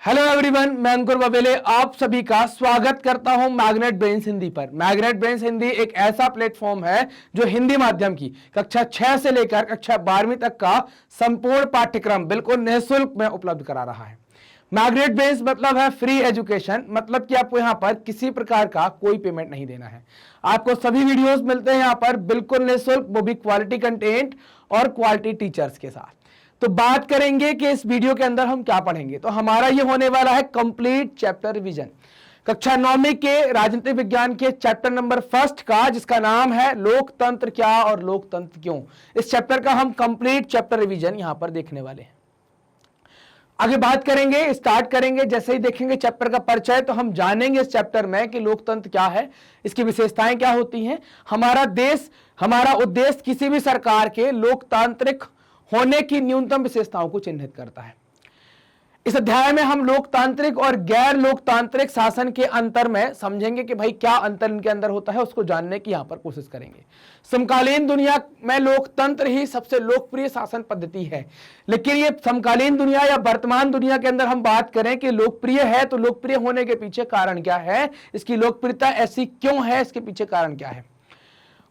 Hello everyone, मैं अंकुर बबेले आप सभी का स्वागत करता हूं मैग्नेट ब्रेन्स हिंदी पर। मैग्नेट ब्रेन्स हिंदी एक ऐसा प्लेटफॉर्म है जो हिंदी माध्यम की कक्षा 6 से लेकर कक्षा 12वीं तक का संपूर्ण पाठ्यक्रम बिल्कुल निःशुल्क में उपलब्ध करा रहा है। मैग्नेट ब्रेन्स मतलब है फ्री एजुकेशन, मतलब कि आपको यहां पर किसी प्रकार का कोई पेमेंट नहीं देना है। आपको सभी वीडियोस मिलते हैं यहां पर बिल्कुल निःशुल्क, वो भी क्वालिटी कंटेंट और क्वालिटी टीचर्स के साथ। तो बात करेंगे कि इस वीडियो के अंदर हम क्या पढ़ेंगे। तो हमारा ये होने वाला है कंप्लीट चैप्टर रिवीजन कक्षा 9वीं के राजनीतिक विज्ञान के चैप्टर नंबर 1 का, जिसका नाम है लोकतंत्र क्या और लोकतंत्र क्यों। इस चैप्टर का हम कंप्लीट चैप्टर रिवीजन यहां पर देखने वाले हैं। आगे बात करेंगे, स्टार्ट करेंगे। जैसे ही देखेंगे चैप्टर का परिचय तो हम जानेंगे इस चैप्टर में कि लोकतंत्र क्या है, इसकी विशेषताएं क्या होती हैं। हमारा उद्देश्य किसी भी सरकार के लोकतांत्रिक होने की न्यूनतम विशेषताओं को चिन्हित करता है। इस अध्याय में हम लोकतांत्रिक और गैर लोकतांत्रिक शासन के अंतर में समझेंगे कि भाई क्या अंतर इनके अंदर होता है, उसको जानने की यहां पर कोशिश करेंगे। समकालीन दुनिया में लोकतंत्र ही सबसे लोकप्रिय शासन पद्धति है, लेकिन ये समकालीन दुनिया या वर्तमान दुनिया के अंदर हम बात करें कि लोकप्रिय है, तो लोकप्रिय होने के पीछे कारण क्या है, इसकी लोकप्रियता ऐसी क्यों है, इसके पीछे कारण क्या है।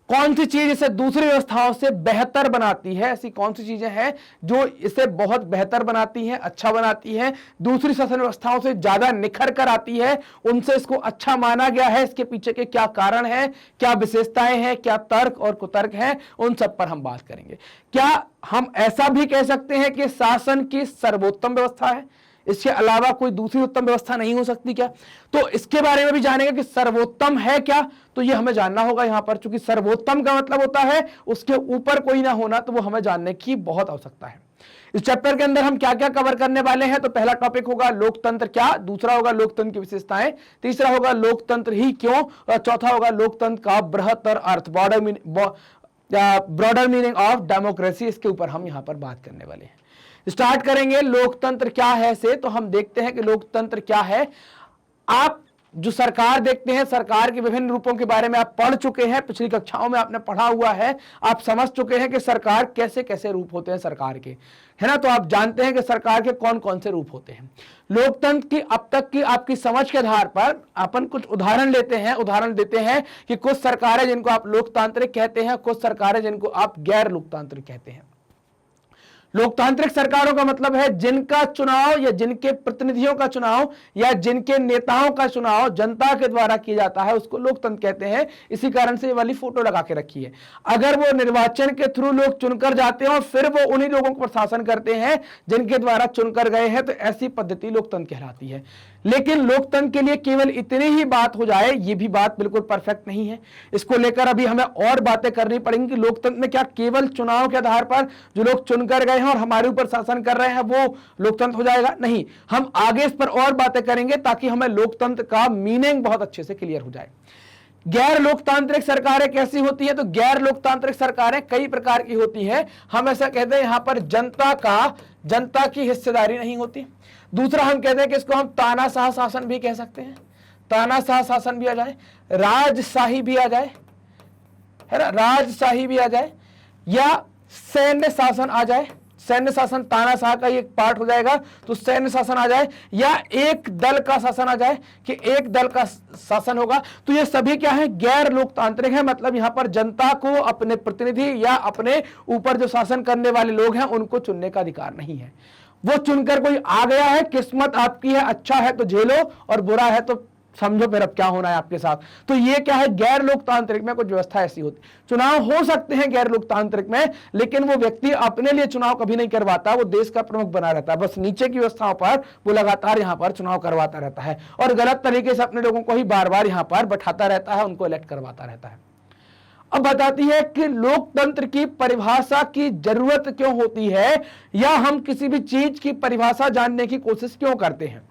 कौन सी चीज इसे दूसरी व्यवस्थाओं से बेहतर बनाती है, ऐसी कौन सी चीजें हैं जो इसे बहुत बेहतर बनाती हैं, अच्छा बनाती हैं, दूसरी शासन व्यवस्थाओं से ज्यादा निखर कर आती है, उनसे इसको अच्छा माना गया है, इसके पीछे के क्या कारण हैं, क्या विशेषताएं हैं, क्या तर्क और कुतर्क हैं, उन सब पर हम बात करेंगे। क्या हम ऐसा भी कह सकते हैं कि शासन की सर्वोत्तम व्यवस्था है, इसके अलावा कोई दूसरी उत्तम व्यवस्था नहीं हो सकती क्या? तो इसके बारे में भी जानेंगे कि सर्वोत्तम है क्या, तो ये हमें जानना होगा यहां पर। चूंकि सर्वोत्तम का मतलब होता है उसके ऊपर कोई ना होना, तो वो हमें जानने की बहुत आवश्यकता है। इस चैप्टर के अंदर हम क्या क्या कवर करने वाले हैं, तो पहला टॉपिक होगा लोकतंत्र क्या, दूसरा होगा लोकतंत्र की विशेषताएं, तीसरा होगा लोकतंत्र ही क्यों, और चौथा होगा लोकतंत्र का बृहत्तर अर्थ, ब्रॉडर मीनिंग ऑफ डेमोक्रेसी। इसके ऊपर हम यहां पर बात करने वाले हैं। स्टार्ट करेंगे लोकतंत्र क्या है से। तो हम देखते हैं कि लोकतंत्र क्या है। आप जो सरकार देखते हैं, सरकार के विभिन्न रूपों के बारे में आप पढ़ चुके हैं, पिछली कक्षाओं में आपने पढ़ा हुआ है, आप समझ चुके हैं कि सरकार कैसे कैसे रूप होते हैं सरकार के, है ना। तो आप जानते हैं कि सरकार के कौन कौन से रूप होते हैं। लोकतंत्र की अब तक की आपकी समझ के आधार पर अपन कुछ उदाहरण देते हैं कि कुछ सरकारें जिनको आप लोकतांत्रिक कहते हैं, कुछ सरकारें जिनको आप गैर लोकतांत्रिक कहते हैं। लोकतांत्रिक सरकारों का मतलब है जिनका चुनाव या जिनके प्रतिनिधियों का चुनाव या जिनके नेताओं का चुनाव जनता के द्वारा किया जाता है, उसको लोकतंत्र कहते हैं। इसी कारण से ये वाली फोटो लगा के रखी है। अगर वो निर्वाचन के थ्रू लोग चुनकर जाते हैं और फिर वो उन्हीं लोगों पर शासन करते हैं जिनके द्वारा चुनकर गए हैं, तो ऐसी पद्धति लोकतंत्र कहलाती है। लेकिन लोकतंत्र के लिए केवल इतनी ही बात हो जाए, ये भी बात बिल्कुल परफेक्ट नहीं है। इसको लेकर अभी हमें और बातें करनी पड़ेंगी कि लोकतंत्र में क्या केवल चुनाव के आधार पर जो लोग चुनकर गए हैं और हमारे ऊपर शासन कर रहे हैं वो लोकतंत्र हो जाएगा? नहीं, हम आगे इस पर और बातें करेंगे ताकि हमें लोकतंत्र का मीनिंग बहुत अच्छे से क्लियर हो जाए। गैर लोकतांत्रिक सरकारें कैसी होती है? तो गैर लोकतांत्रिक सरकारें कई प्रकार की होती है। हम ऐसा कहते हैं यहां पर जनता की हिस्सेदारी नहीं होती। दूसरा हम कहते हैं कि इसको हम तानाशाह शासन भी कह सकते हैं, तानाशाह शासन भी आ जाए, राजशाही भी आ जाए, है ना, राजशाही भी आ जाए, या सैन्य शासन आ जाए। सैन्य शासन तानाशाह का एक पार्ट हो जाएगा, तो सैन्य शासन आ जाए, या एक दल का शासन आ जाए कि एक दल का शासन होगा। तो ये सभी क्या है? गैर लोकतांत्रिक है। मतलब यहां पर जनता को अपने प्रतिनिधि या अपने ऊपर जो शासन करने वाले लोग हैं उनको चुनने का अधिकार नहीं है। वो चुनकर कोई आ गया है, किस्मत आपकी है, अच्छा है तो झेलो और बुरा है तो समझो फिर अब क्या होना है आपके साथ। तो ये क्या है? गैर लोकतांत्रिक में कुछ व्यवस्था ऐसी होती। चुनाव हो सकते हैं गैर लोकतांत्रिक में, लेकिन वो व्यक्ति अपने लिए चुनाव कभी नहीं करवाता, वो देश का प्रमुख बना रहता है। बस नीचे की व्यवस्थाओं पर वो लगातार यहां पर चुनाव करवाता रहता है और गलत तरीके से अपने लोगों को ही बार बार यहां पर बैठाता रहता है, उनको इलेक्ट करवाता रहता है। अब बताती है कि लोकतंत्र की परिभाषा की जरूरत क्यों होती है, या हम किसी भी चीज की परिभाषा जानने की कोशिश क्यों करते हैं।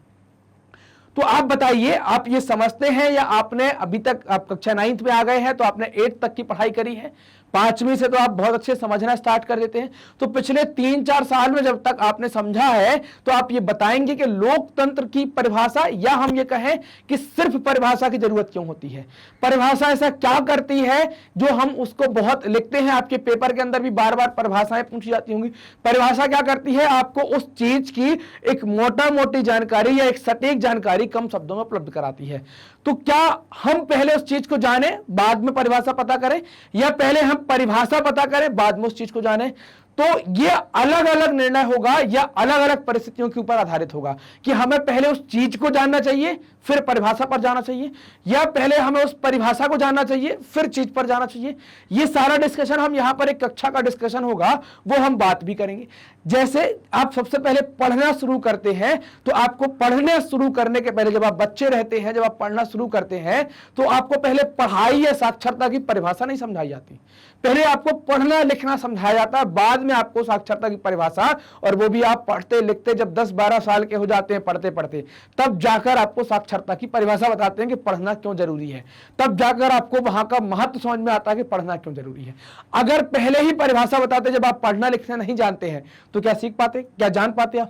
तो आप बताइए, आप ये समझते हैं या आपने अभी तक, आप कक्षा 9th में आ गए हैं तो आपने 8th तक की पढ़ाई करी है, 5वीं से तो आप बहुत अच्छे समझना स्टार्ट कर देते हैं। तो पिछले 3-4 साल में जब तक आपने समझा है तो आप ये बताएंगे कि लोकतंत्र की परिभाषा, या हम ये कहें कि सिर्फ परिभाषा की जरूरत क्यों होती है, परिभाषा ऐसा क्या करती है जो हम उसको बहुत लिखते हैं। आपके पेपर के अंदर भी बार बार परिभाषाएं पूछी जाती होंगी। परिभाषा क्या करती है, आपको उस चीज की एक मोटा मोटी जानकारी या एक सटीक जानकारी कम शब्दों में उपलब्ध कराती है। तो क्या हम पहले उस चीज को जाने बाद में परिभाषा पता करें, या पहले हम परिभाषा पता करें बाद में उस चीज को जाने? तो ये अलग अलग निर्णय होगा या अलग अलग परिस्थितियों के ऊपर आधारित होगा कि हमें पहले उस चीज को जानना चाहिए फिर परिभाषा पर जाना चाहिए, या पहले हमें उस परिभाषा को जानना चाहिए फिर चीज पर जाना चाहिए। ये सारा डिस्कशन हम यहां पर एक कक्षा का डिस्कशन होगा, वो हम बात भी करेंगे। जैसे आप सबसे पहले पढ़ना शुरू करते हैं तो आपको पढ़ने शुरू करने के पहले, जब आप बच्चे रहते हैं, जब आप पढ़ना शुरू करते हैं तो आपको पहले पढ़ाई या साक्षरता की परिभाषा नहीं समझाई जाती। पहले आपको पढ़ना लिखना समझाया जाता है, बाद में आपको साक्षरता की परिभाषा, और वो भी आप पढ़ते लिखते जब 10-12 साल के हो जाते हैं पढ़ते पढ़ते, तब जाकर आपको साक्षरता की परिभाषा बताते हैं कि पढ़ना क्यों जरूरी है। तब जाकर आपको वहां का महत्व समझ में आता है कि पढ़ना क्यों जरूरी है। अगर पहले ही परिभाषा बताते जब आप पढ़ना लिखना नहीं जानते हैं तो क्या सीख पाते, क्या जान पाते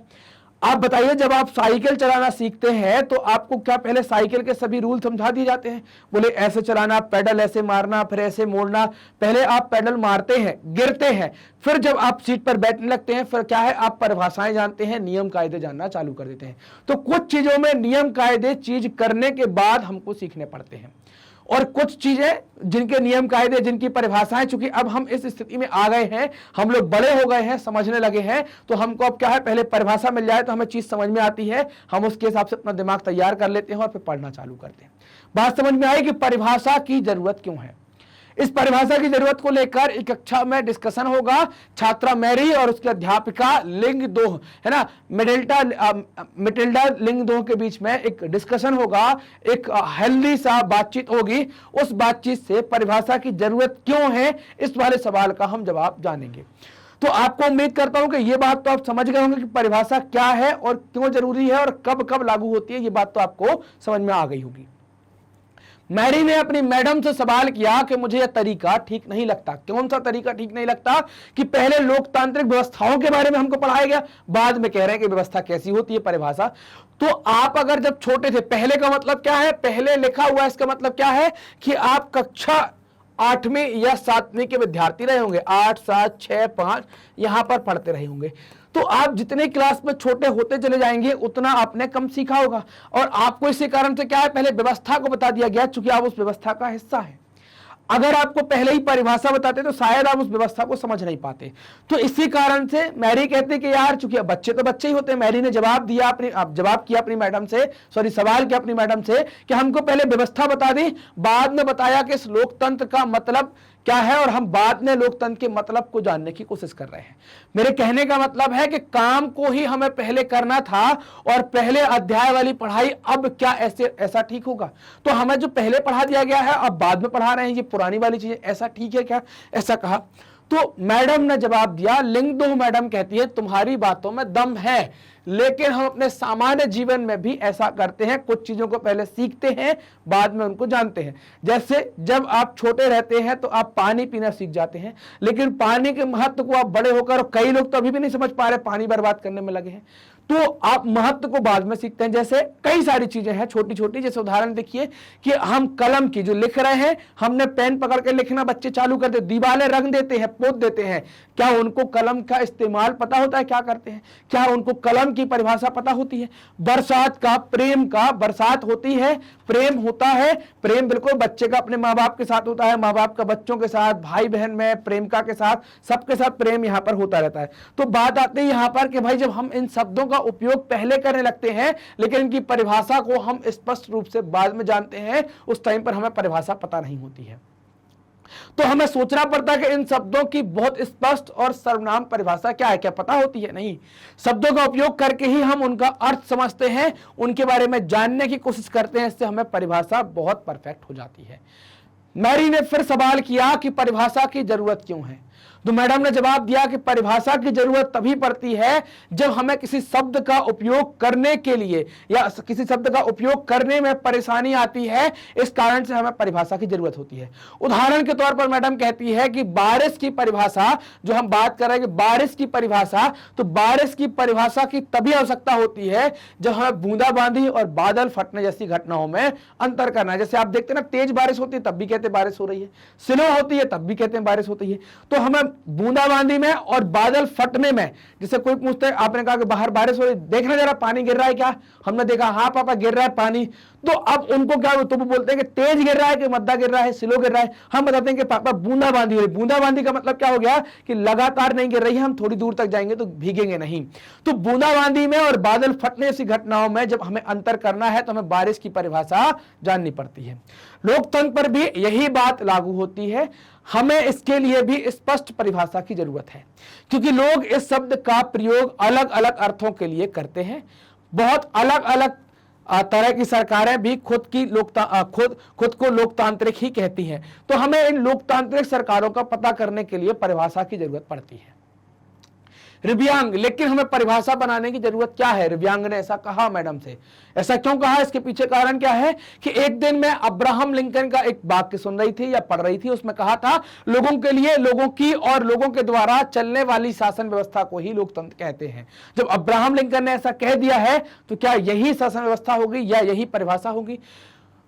आप बताइए? जब आप साइकिल चलाना सीखते हैं तो आपको क्या पहले साइकिल के सभी रूल समझा दिए जाते हैं? बोले ऐसे चलाना, पैडल ऐसे मारना, फिर ऐसे मोड़ना। पहले आप पैडल मारते हैं, गिरते हैं, फिर जब आप सीट पर बैठने लगते हैं फिर क्या है, आप परिभाषाएं जानते हैं, नियम कायदे जानना चालू कर देते हैं। तो कुछ चीजों में नियम कायदे चीज करने के बाद हमको सीखने पड़ते हैं, और कुछ चीजें जिनके नियम कायदे, जिनकी परिभाषाएं, चूंकि अब हम इस स्थिति में आ गए हैं, हम लोग बड़े हो गए हैं, समझने लगे हैं, तो हमको अब क्या है, पहले परिभाषा मिल जाए तो हमें चीज समझ में आती है, हम उसके हिसाब से अपना दिमाग तैयार कर लेते हैं और फिर पढ़ना चालू करते हैं। बात समझ में आई कि परिभाषा की जरूरत क्यों है। इस परिभाषा की जरूरत को लेकर एक कक्षा में डिस्कशन होगा। छात्रा मैरी और उसकी अध्यापिका लिंगदोह, है ना, मिटिल्डा लिंगदोह के बीच में एक डिस्कशन होगा, एक हेल्दी सा बातचीत होगी। उस बातचीत से परिभाषा की जरूरत क्यों है, इस वाले सवाल का हम जवाब जानेंगे। तो आपको उम्मीद करता हूं कि ये बात तो आप समझ गए होंगे कि परिभाषा क्या है और क्यों जरूरी है और कब कब लागू होती है। ये बात तो आपको समझ में आ गई होगी। मैरी ने अपनी मैडम से सवाल किया कि मुझे यह तरीका ठीक नहीं लगता। कौन सा तरीका ठीक नहीं लगता? कि पहले लोकतांत्रिक व्यवस्थाओं के बारे में हमको पढ़ाया गया, बाद में कह रहे हैं कि व्यवस्था कैसी होती है, परिभाषा। तो आप अगर जब छोटे थे, पहले का मतलब क्या है, पहले लिखा हुआ इसका मतलब क्या है कि आप कक्षा 8वीं या 7वीं के विद्यार्थी रहे होंगे, 8, 7, 6, 5 यहां पर पढ़ते रहे होंगे। तो आप जितने क्लास में छोटे होते चले जाएंगे उतना आपने कम सीखा होगा, और आपको इसी कारण से क्या है, पहले व्यवस्था को बता दिया गया, चूंकि आप उस व्यवस्था का हिस्सा है। अगर आपको पहले ही परिभाषा बताते तो शायद आप उस व्यवस्था को समझ नहीं पाते। तो इसी कारण से मैरी कहते कि यार, चूंकि बच्चे तो बच्चे ही होते हैं, मैरी ने जवाब किया अपनी मैडम से, सवाल किया अपनी मैडम से कि हमको पहले व्यवस्था बता दी, बाद में बताया कि इस लोकतंत्र का मतलब क्या है, और हम बाद में लोकतंत्र के मतलब को जानने की कोशिश कर रहे हैं। मेरे कहने का मतलब है कि काम को ही हमें पहले करना था, और पहले अध्याय वाली पढ़ाई अब क्या ऐसा ठीक होगा? तो हमें जो पहले पढ़ा दिया गया है अब बाद में पढ़ा रहे हैं, ये पुरानी वाली चीजें, ऐसा ठीक है क्या? ऐसा कहा। तो मैडम ने जवाब दिया, लिंगदोह मैडम कहती है तुम्हारी बातों में दम है, लेकिन हम अपने सामान्य जीवन में भी ऐसा करते हैं, कुछ चीजों को पहले सीखते हैं बाद में उनको जानते हैं। जैसे जब आप छोटे रहते हैं तो आप पानी पीना सीख जाते हैं, लेकिन पानी के महत्व को आप बड़े होकर, कई लोग तो अभी भी नहीं समझ पा रहे, पानी बर्बाद करने में लगे हैं, तो आप महत्व को बाद में सीखते हैं। जैसे कई सारी चीजें हैं छोटी छोटी, जैसे उदाहरण देखिए कि हम कलम की जो लिख रहे हैं, हमने पेन पकड़ के लिखना बच्चे चालू कर दे, दीवारें रंग देते हैं, पोत देते हैं, क्या उनको कलम का इस्तेमाल पता होता है? क्या करते हैं? क्या उनको कलम की परिभाषा पता होती है? बरसात का, प्रेम का, बरसात होती है, प्रेम होता है, प्रेम बिल्कुल बच्चे का अपने माँ बाप के साथ होता है, माँ बाप का बच्चों के साथ, भाई बहन में, प्रेमिका के साथ, सबके साथ प्रेम यहाँ पर होता रहता है। तो बात आती है यहाँ पर कि भाई जब हम इन शब्दों का उपयोग पहले करने लगते हैं लेकिन इनकी परिभाषा को हम स्पष्ट रूप से बाद में जानते हैं, उस टाइम पर हमें परिभाषा पता नहीं होती है। तो हमें सोचना पड़ता है कि इन शब्दों की बहुत स्पष्ट और सर्वनाम परिभाषा क्या है, क्या पता होती है? नहीं। शब्दों का उपयोग करके ही हम उनका अर्थ समझते हैं, उनके बारे में जानने की कोशिश करते हैं, इससे हमें परिभाषा बहुत परफेक्ट हो जाती है। मैरी ने फिर सवाल किया कि परिभाषा की जरूरत क्यों है। तो मैडम ने जवाब दिया कि परिभाषा की जरूरत तभी पड़ती है जब हमें किसी शब्द का उपयोग करने के लिए या किसी शब्द का उपयोग करने में परेशानी आती है, इस कारण से हमें परिभाषा की जरूरत होती है। उदाहरण के तौर पर मैडम कहती है कि बारिश की परिभाषा, जो हम बात कर रहे हैं कि बारिश की परिभाषा, तो बारिश की परिभाषा की तभी आवश्यकता होती है जब हमें बूंदाबांदी और बादल फटने जैसी घटनाओं में अंतर करना है। जैसे आप देखते हैं ना, तेज बारिश होती है तब भी कहते हैं बारिश हो रही है, स्लो होती है तब भी कहते हैं बारिश होती है। तो हमें बूंदाबांदी में और बादल फटने में, जैसे कोई पूछते है, आपने कहा कि बाहर बारिश हो रही, देखना जरा पानी गिर रहा है क्या, हमने देखा हाँ पापा गिर रहा है पानी, तो अब उनको क्या, तो वो बोलते हैं कि तेज गिर रहा है कि मद्दा गिर रहा है, स्लो गिर रहा है। हम बताते हैं कि पापा बूंदाबांदी हो रही। बूंदाबांदी का मतलब क्या हो गया कि लगातार नहीं गिर रही है, हम थोड़ी दूर तक जाएंगे तो भीगेंगे नहीं। तो बूंदाबांदी में और बादल फटने जैसी घटनाओं में जब हमें अंतर करना है तो हमें बारिश की परिभाषा जाननी पड़ती है। लोकतंत्र पर भी यही बात लागू होती है, हमें इसके लिए भी स्पष्ट परिभाषा की जरूरत है, क्योंकि लोग इस शब्द का प्रयोग अलग अलग अर्थों के लिए करते हैं। बहुत अलग अलग तरह की सरकारें भी खुद को लोकतांत्रिक ही कहती हैं। तो हमें इन लोकतांत्रिक सरकारों का पता करने के लिए परिभाषा की जरूरत पड़ती है। रिव्यांग, लेकिन हमें परिभाषा बनाने की जरूरत क्या है? रिव्यांग ने ऐसा कहा मैडम से। ऐसा क्यों कहा, इसके पीछे कारण क्या है कि एक दिन मैं अब्राहम लिंकन का एक वाक्य सुन रही थी या पढ़ रही थी, उसमें कहा था लोगों के लिए, लोगों की और लोगों के द्वारा चलने वाली शासन व्यवस्था को ही लोकतंत्र कहते हैं। जब अब्राहम लिंकन ने ऐसा कह दिया है तो क्या यही शासन व्यवस्था होगी या यही परिभाषा होगी?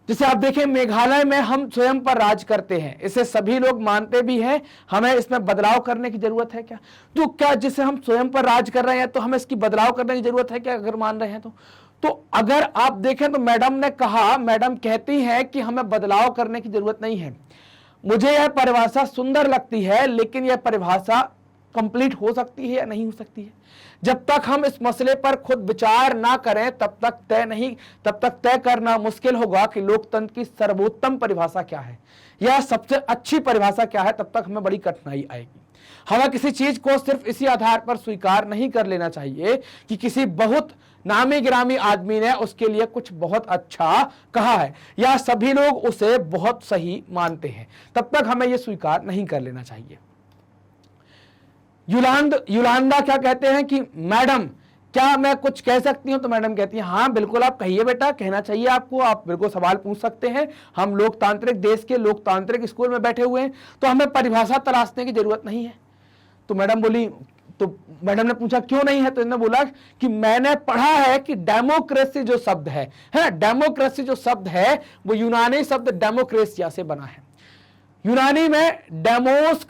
जैसे आप देखें, मेघालय में हम स्वयं पर राज करते हैं, इसे सभी लोग मानते भी हैं। हमें इसमें बदलाव करने की जरूरत है क्या? तो क्या जिसे हम स्वयं पर राज कर रहे हैं तो हमें इसकी बदलाव करने की जरूरत है क्या, अगर मान रहे हैं तो अगर आप देखें तो मैडम कहती हैं कि हमें बदलाव करने की जरूरत नहीं है। मुझे यह परिभाषा सुंदर लगती है, लेकिन यह परिभाषा कंप्लीट हो सकती है या नहीं हो सकती है। जब तक हम इस मसले पर खुद विचार ना करें तब तक तय करना मुश्किल होगा कि लोकतंत्र की सर्वोत्तम परिभाषा क्या है या सबसे अच्छी परिभाषा क्या है। तब तक हमें बड़ी कठिनाई आएगी। हमें किसी चीज को सिर्फ इसी आधार पर स्वीकार नहीं कर लेना चाहिए कि किसी बहुत नामी गिरामी आदमी ने उसके लिए कुछ बहुत अच्छा कहा है या सभी लोग उसे बहुत सही मानते हैं। तब तक हमें यह स्वीकार नहीं कर लेना चाहिए। युलांदा क्या कहते हैं कि मैडम क्या मैं कुछ कह सकती हूं? तो मैडम कहती है हाँ बिल्कुल आप कहिए बेटा, कहना चाहिए आपको, आप बिल्कुल सवाल पूछ सकते हैं। हम लोकतांत्रिक देश के लोकतांत्रिक स्कूल में बैठे हुए हैं तो हमें परिभाषा तलाशने की जरूरत नहीं है। तो मैडम बोली, तो मैडम ने पूछा क्यों नहीं है? तो इन्होंने बोला कि मैंने पढ़ा है कि डेमोक्रेसी जो शब्द है ना, डेमोक्रेसी जो शब्द है वो यूनानी शब्द डेमोक्रेसिया से बना है। यूनानी में डेमोस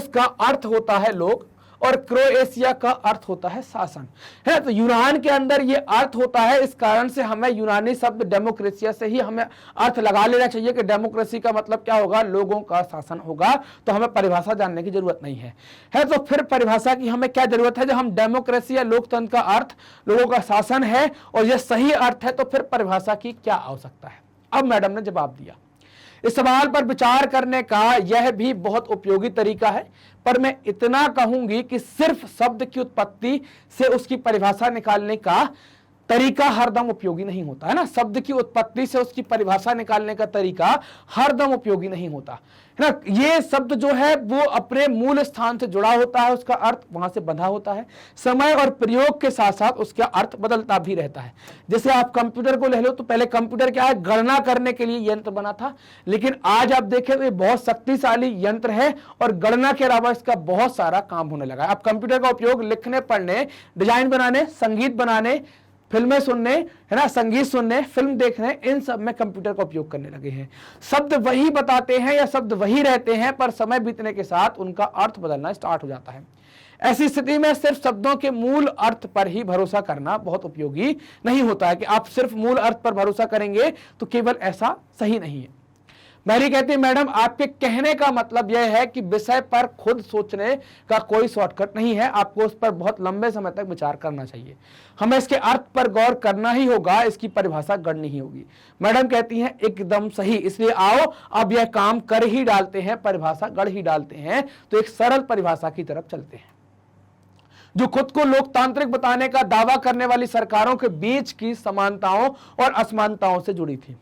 का अर्थ होता है लोग और क्रोएशिया का अर्थ होता है शासन, है। तो यूनान के अंदर ये अर्थ होता है, इस कारण से हमें यूनानी शब्द डेमोक्रेसिया से ही हमें अर्थ लगा लेना चाहिए कि डेमोक्रेसी का मतलब क्या होगा, लोगों का शासन होगा। तो हमें परिभाषा जानने की जरूरत नहीं है। तो फिर परिभाषा की हमें क्या जरूरत है? जब हम डेमोक्रेसी या लोकतंत्र का अर्थ लोगों का शासन है और यह सही अर्थ है तो फिर परिभाषा की क्या आवश्यकता है? अब मैडम ने जवाब दिया। इस सवाल पर विचार करने का यह भी बहुत उपयोगी तरीका है, पर मैं इतना कहूंगी कि सिर्फ शब्द की उत्पत्ति से उसकी परिभाषा निकालने का तरीका हरदम उपयोगी नहीं होता है ना। शब्द की उत्पत्ति से उसकी परिभाषा निकालने का तरीका हरदम उपयोगी नहीं होता है ना। ये शब्द जो है वो अपने मूल स्थान से जुड़ा होता है, उसका अर्थ वहां से बंधा होता है। समय और प्रयोग के साथ साथ उसका अर्थ बदलता भी रहता है। जैसे आप कंप्यूटर को ले लो तो पहले कंप्यूटर क्या है, गणना करने के लिए यंत्र बना था, लेकिन आज आप देखें तो ये बहुत शक्तिशाली यंत्र है और गणना के अलावा इसका बहुत सारा काम होने लगा है। आप कंप्यूटर का उपयोग लिखने, पढ़ने, डिजाइन बनाने, संगीत बनाने, फिल्में सुनने, है ना, संगीत सुनने, फिल्म देखने, इन सब में कंप्यूटर का उपयोग करने लगे हैं। शब्द वही बताते हैं या शब्द वही रहते हैं, पर समय बीतने के साथ उनका अर्थ बदलना स्टार्ट हो जाता है। ऐसी स्थिति में सिर्फ शब्दों के मूल अर्थ पर ही भरोसा करना बहुत उपयोगी नहीं होता है कि आप सिर्फ मूल अर्थ पर भरोसा करेंगे तो केवल ऐसा सही नहीं है। मैरी कहती है मैडम आपके कहने का मतलब यह है कि विषय पर खुद सोचने का कोई शॉर्टकट नहीं है, आपको उस पर बहुत लंबे समय तक विचार करना चाहिए। हमें इसके अर्थ पर गौर करना ही होगा, इसकी परिभाषा गढ़नी ही होगी। मैडम कहती हैं एकदम सही, इसलिए आओ अब यह काम कर ही डालते हैं, परिभाषा गढ़ ही डालते हैं। तो एक सरल परिभाषा की तरफ चलते हैं जो खुद को लोकतांत्रिक बताने का दावा करने वाली सरकारों के बीच की समानताओं और असमानताओं से जुड़ी थी।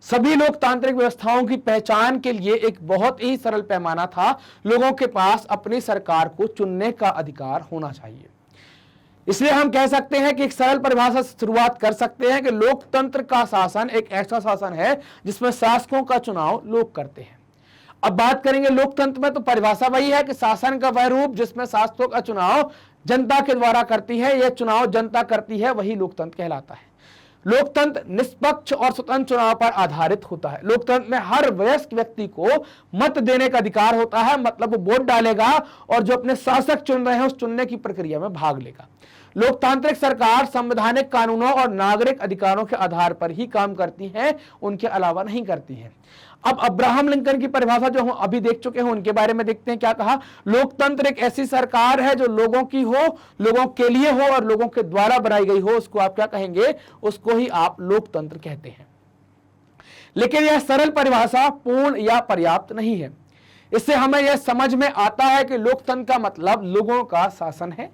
सभी लोकतांत्रिक व्यवस्थाओं की पहचान के लिए एक बहुत ही सरल पैमाना था, लोगों के पास अपनी सरकार को चुनने का अधिकार होना चाहिए। इसलिए हम कह सकते हैं कि एक सरल परिभाषा से शुरुआत कर सकते हैं कि लोकतंत्र का शासन एक ऐसा शासन है जिसमें शासकों का चुनाव लोग करते हैं। अब बात करेंगे लोकतंत्र में, तो परिभाषा वही है कि शासन का वह रूप जिसमें शासकों का चुनाव जनता के द्वारा करती है, यह चुनाव जनता करती है, वही लोकतंत्र कहलाता है। लोकतंत्र निष्पक्ष और स्वतंत्र चुनाव पर आधारित होता है। लोकतंत्र में हर वयस्क व्यक्ति को मत देने का अधिकार होता है, मतलब वो वोट डालेगा और जो अपने शासक चुन रहे हैं उस चुनने की प्रक्रिया में भाग लेगा। लोकतांत्रिक सरकार संवैधानिक कानूनों और नागरिक अधिकारों के आधार पर ही काम करती है, उनके अलावा नहीं करती है। अब अब्राहम लिंकन की परिभाषा जो हम अभी देख चुके हैं उनके बारे में देखते हैं क्या कहा। लोकतंत्र एक ऐसी सरकार है जो लोगों की हो, लोगों के लिए हो और लोगों के द्वारा बनाई गई हो, उसको आप क्या कहेंगे, उसको ही आप लोकतंत्र कहते हैं। लेकिन यह सरल परिभाषा पूर्ण या पर्याप्त नहीं है। इससे हमें यह समझ में आता है कि लोकतंत्र का मतलब लोगों का शासन है,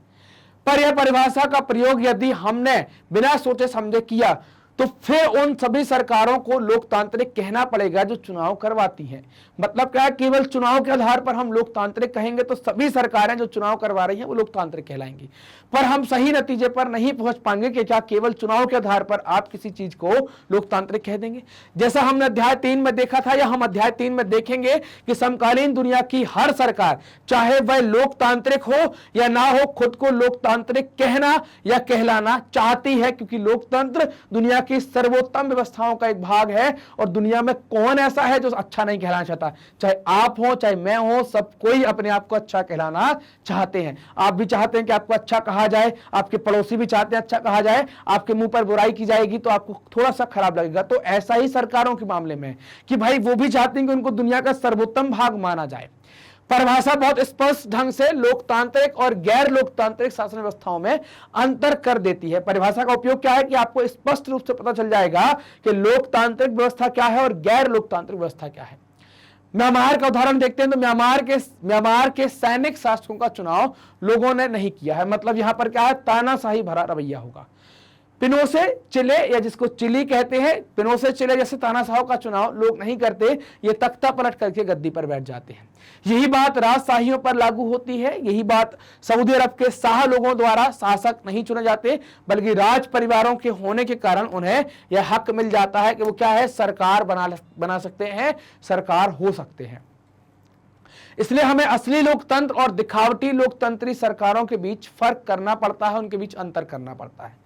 पर यह परिभाषा का प्रयोग यदि हमने बिना सोचे समझे किया तो फिर उन सभी सरकारों को लोकतांत्रिक कहना पड़ेगा जो चुनाव करवाती हैं। मतलब क्या, केवल चुनाव के आधार पर हम लोकतांत्रिक कहेंगे तो सभी सरकारें जो चुनाव करवा रही हैं वो लोकतांत्रिक कहलाएंगी, पर हम सही नतीजे पर नहीं पहुंच पाएंगे कि क्या केवल चुनाव के आधार पर आप किसी चीज को लोकतांत्रिक कह देंगे। जैसा हमने अध्याय 3 में देखा था, या हम अध्याय 3 में देखेंगे कि समकालीन दुनिया की हर सरकार, चाहे वह लोकतांत्रिक हो या ना हो, खुद को लोकतांत्रिक कहना या कहलाना चाहती है, क्योंकि लोकतंत्र दुनिया की सर्वोत्तम व्यवस्थाओं का एक भाग है। और दुनिया में कौन ऐसा है जो अच्छा नहीं कहलाना चाहता, चाहे आप हो चाहे मैं हो, सब कोई अपने आप को अच्छा कहलाना चाहते हैं। आप भी चाहते हैं कि आपको अच्छा कहा जाए, आपके पड़ोसी भी चाहते हैं अच्छा कहा जाए, आपके मुंह पर बुराई की जाएगी तो आपको थोड़ा सा खराब लगेगा। तो ऐसा ही सरकारों के मामले में कि भाई वो भी चाहते हैं कि उनको दुनिया का सर्वोत्तम भाग माना जाए। परिभाषा बहुत स्पष्ट ढंग से लोकतांत्रिक और गैर लोकतांत्रिक शासन व्यवस्थाओं में अंतर कर देती है। परिभाषा का उपयोग क्या है कि आपको स्पष्ट रूप से पता चल जाएगा कि लोकतांत्रिक व्यवस्था क्या है और गैर लोकतांत्रिक व्यवस्था क्या है। म्यांमार का उदाहरण देखते हैं तो म्यांमार के सैनिक शासकों का चुनाव लोगों ने नहीं किया है। मतलब यहां पर क्या है, तानाशाही भरा रवैया होगा। पिनोसे चिले, या जिसको चिली कहते हैं, पिनोसे चिले जैसे तानाशाहों का चुनाव लोग नहीं करते, ये तख्ता पलट करके गद्दी पर बैठ जाते हैं। यही बात राजशाहियों पर लागू होती है। यही बात सऊदी अरब के शाह लोगों द्वारा शासक नहीं चुने जाते, बल्कि राज परिवारों के होने के कारण उन्हें यह हक मिल जाता है कि वो क्या है, सरकार बना सकते हैं, सरकार हो सकते हैं। इसलिए हमें असली लोकतंत्र और दिखावटी लोकतंत्री सरकारों के बीच फर्क करना पड़ता है, उनके बीच अंतर करना पड़ता है।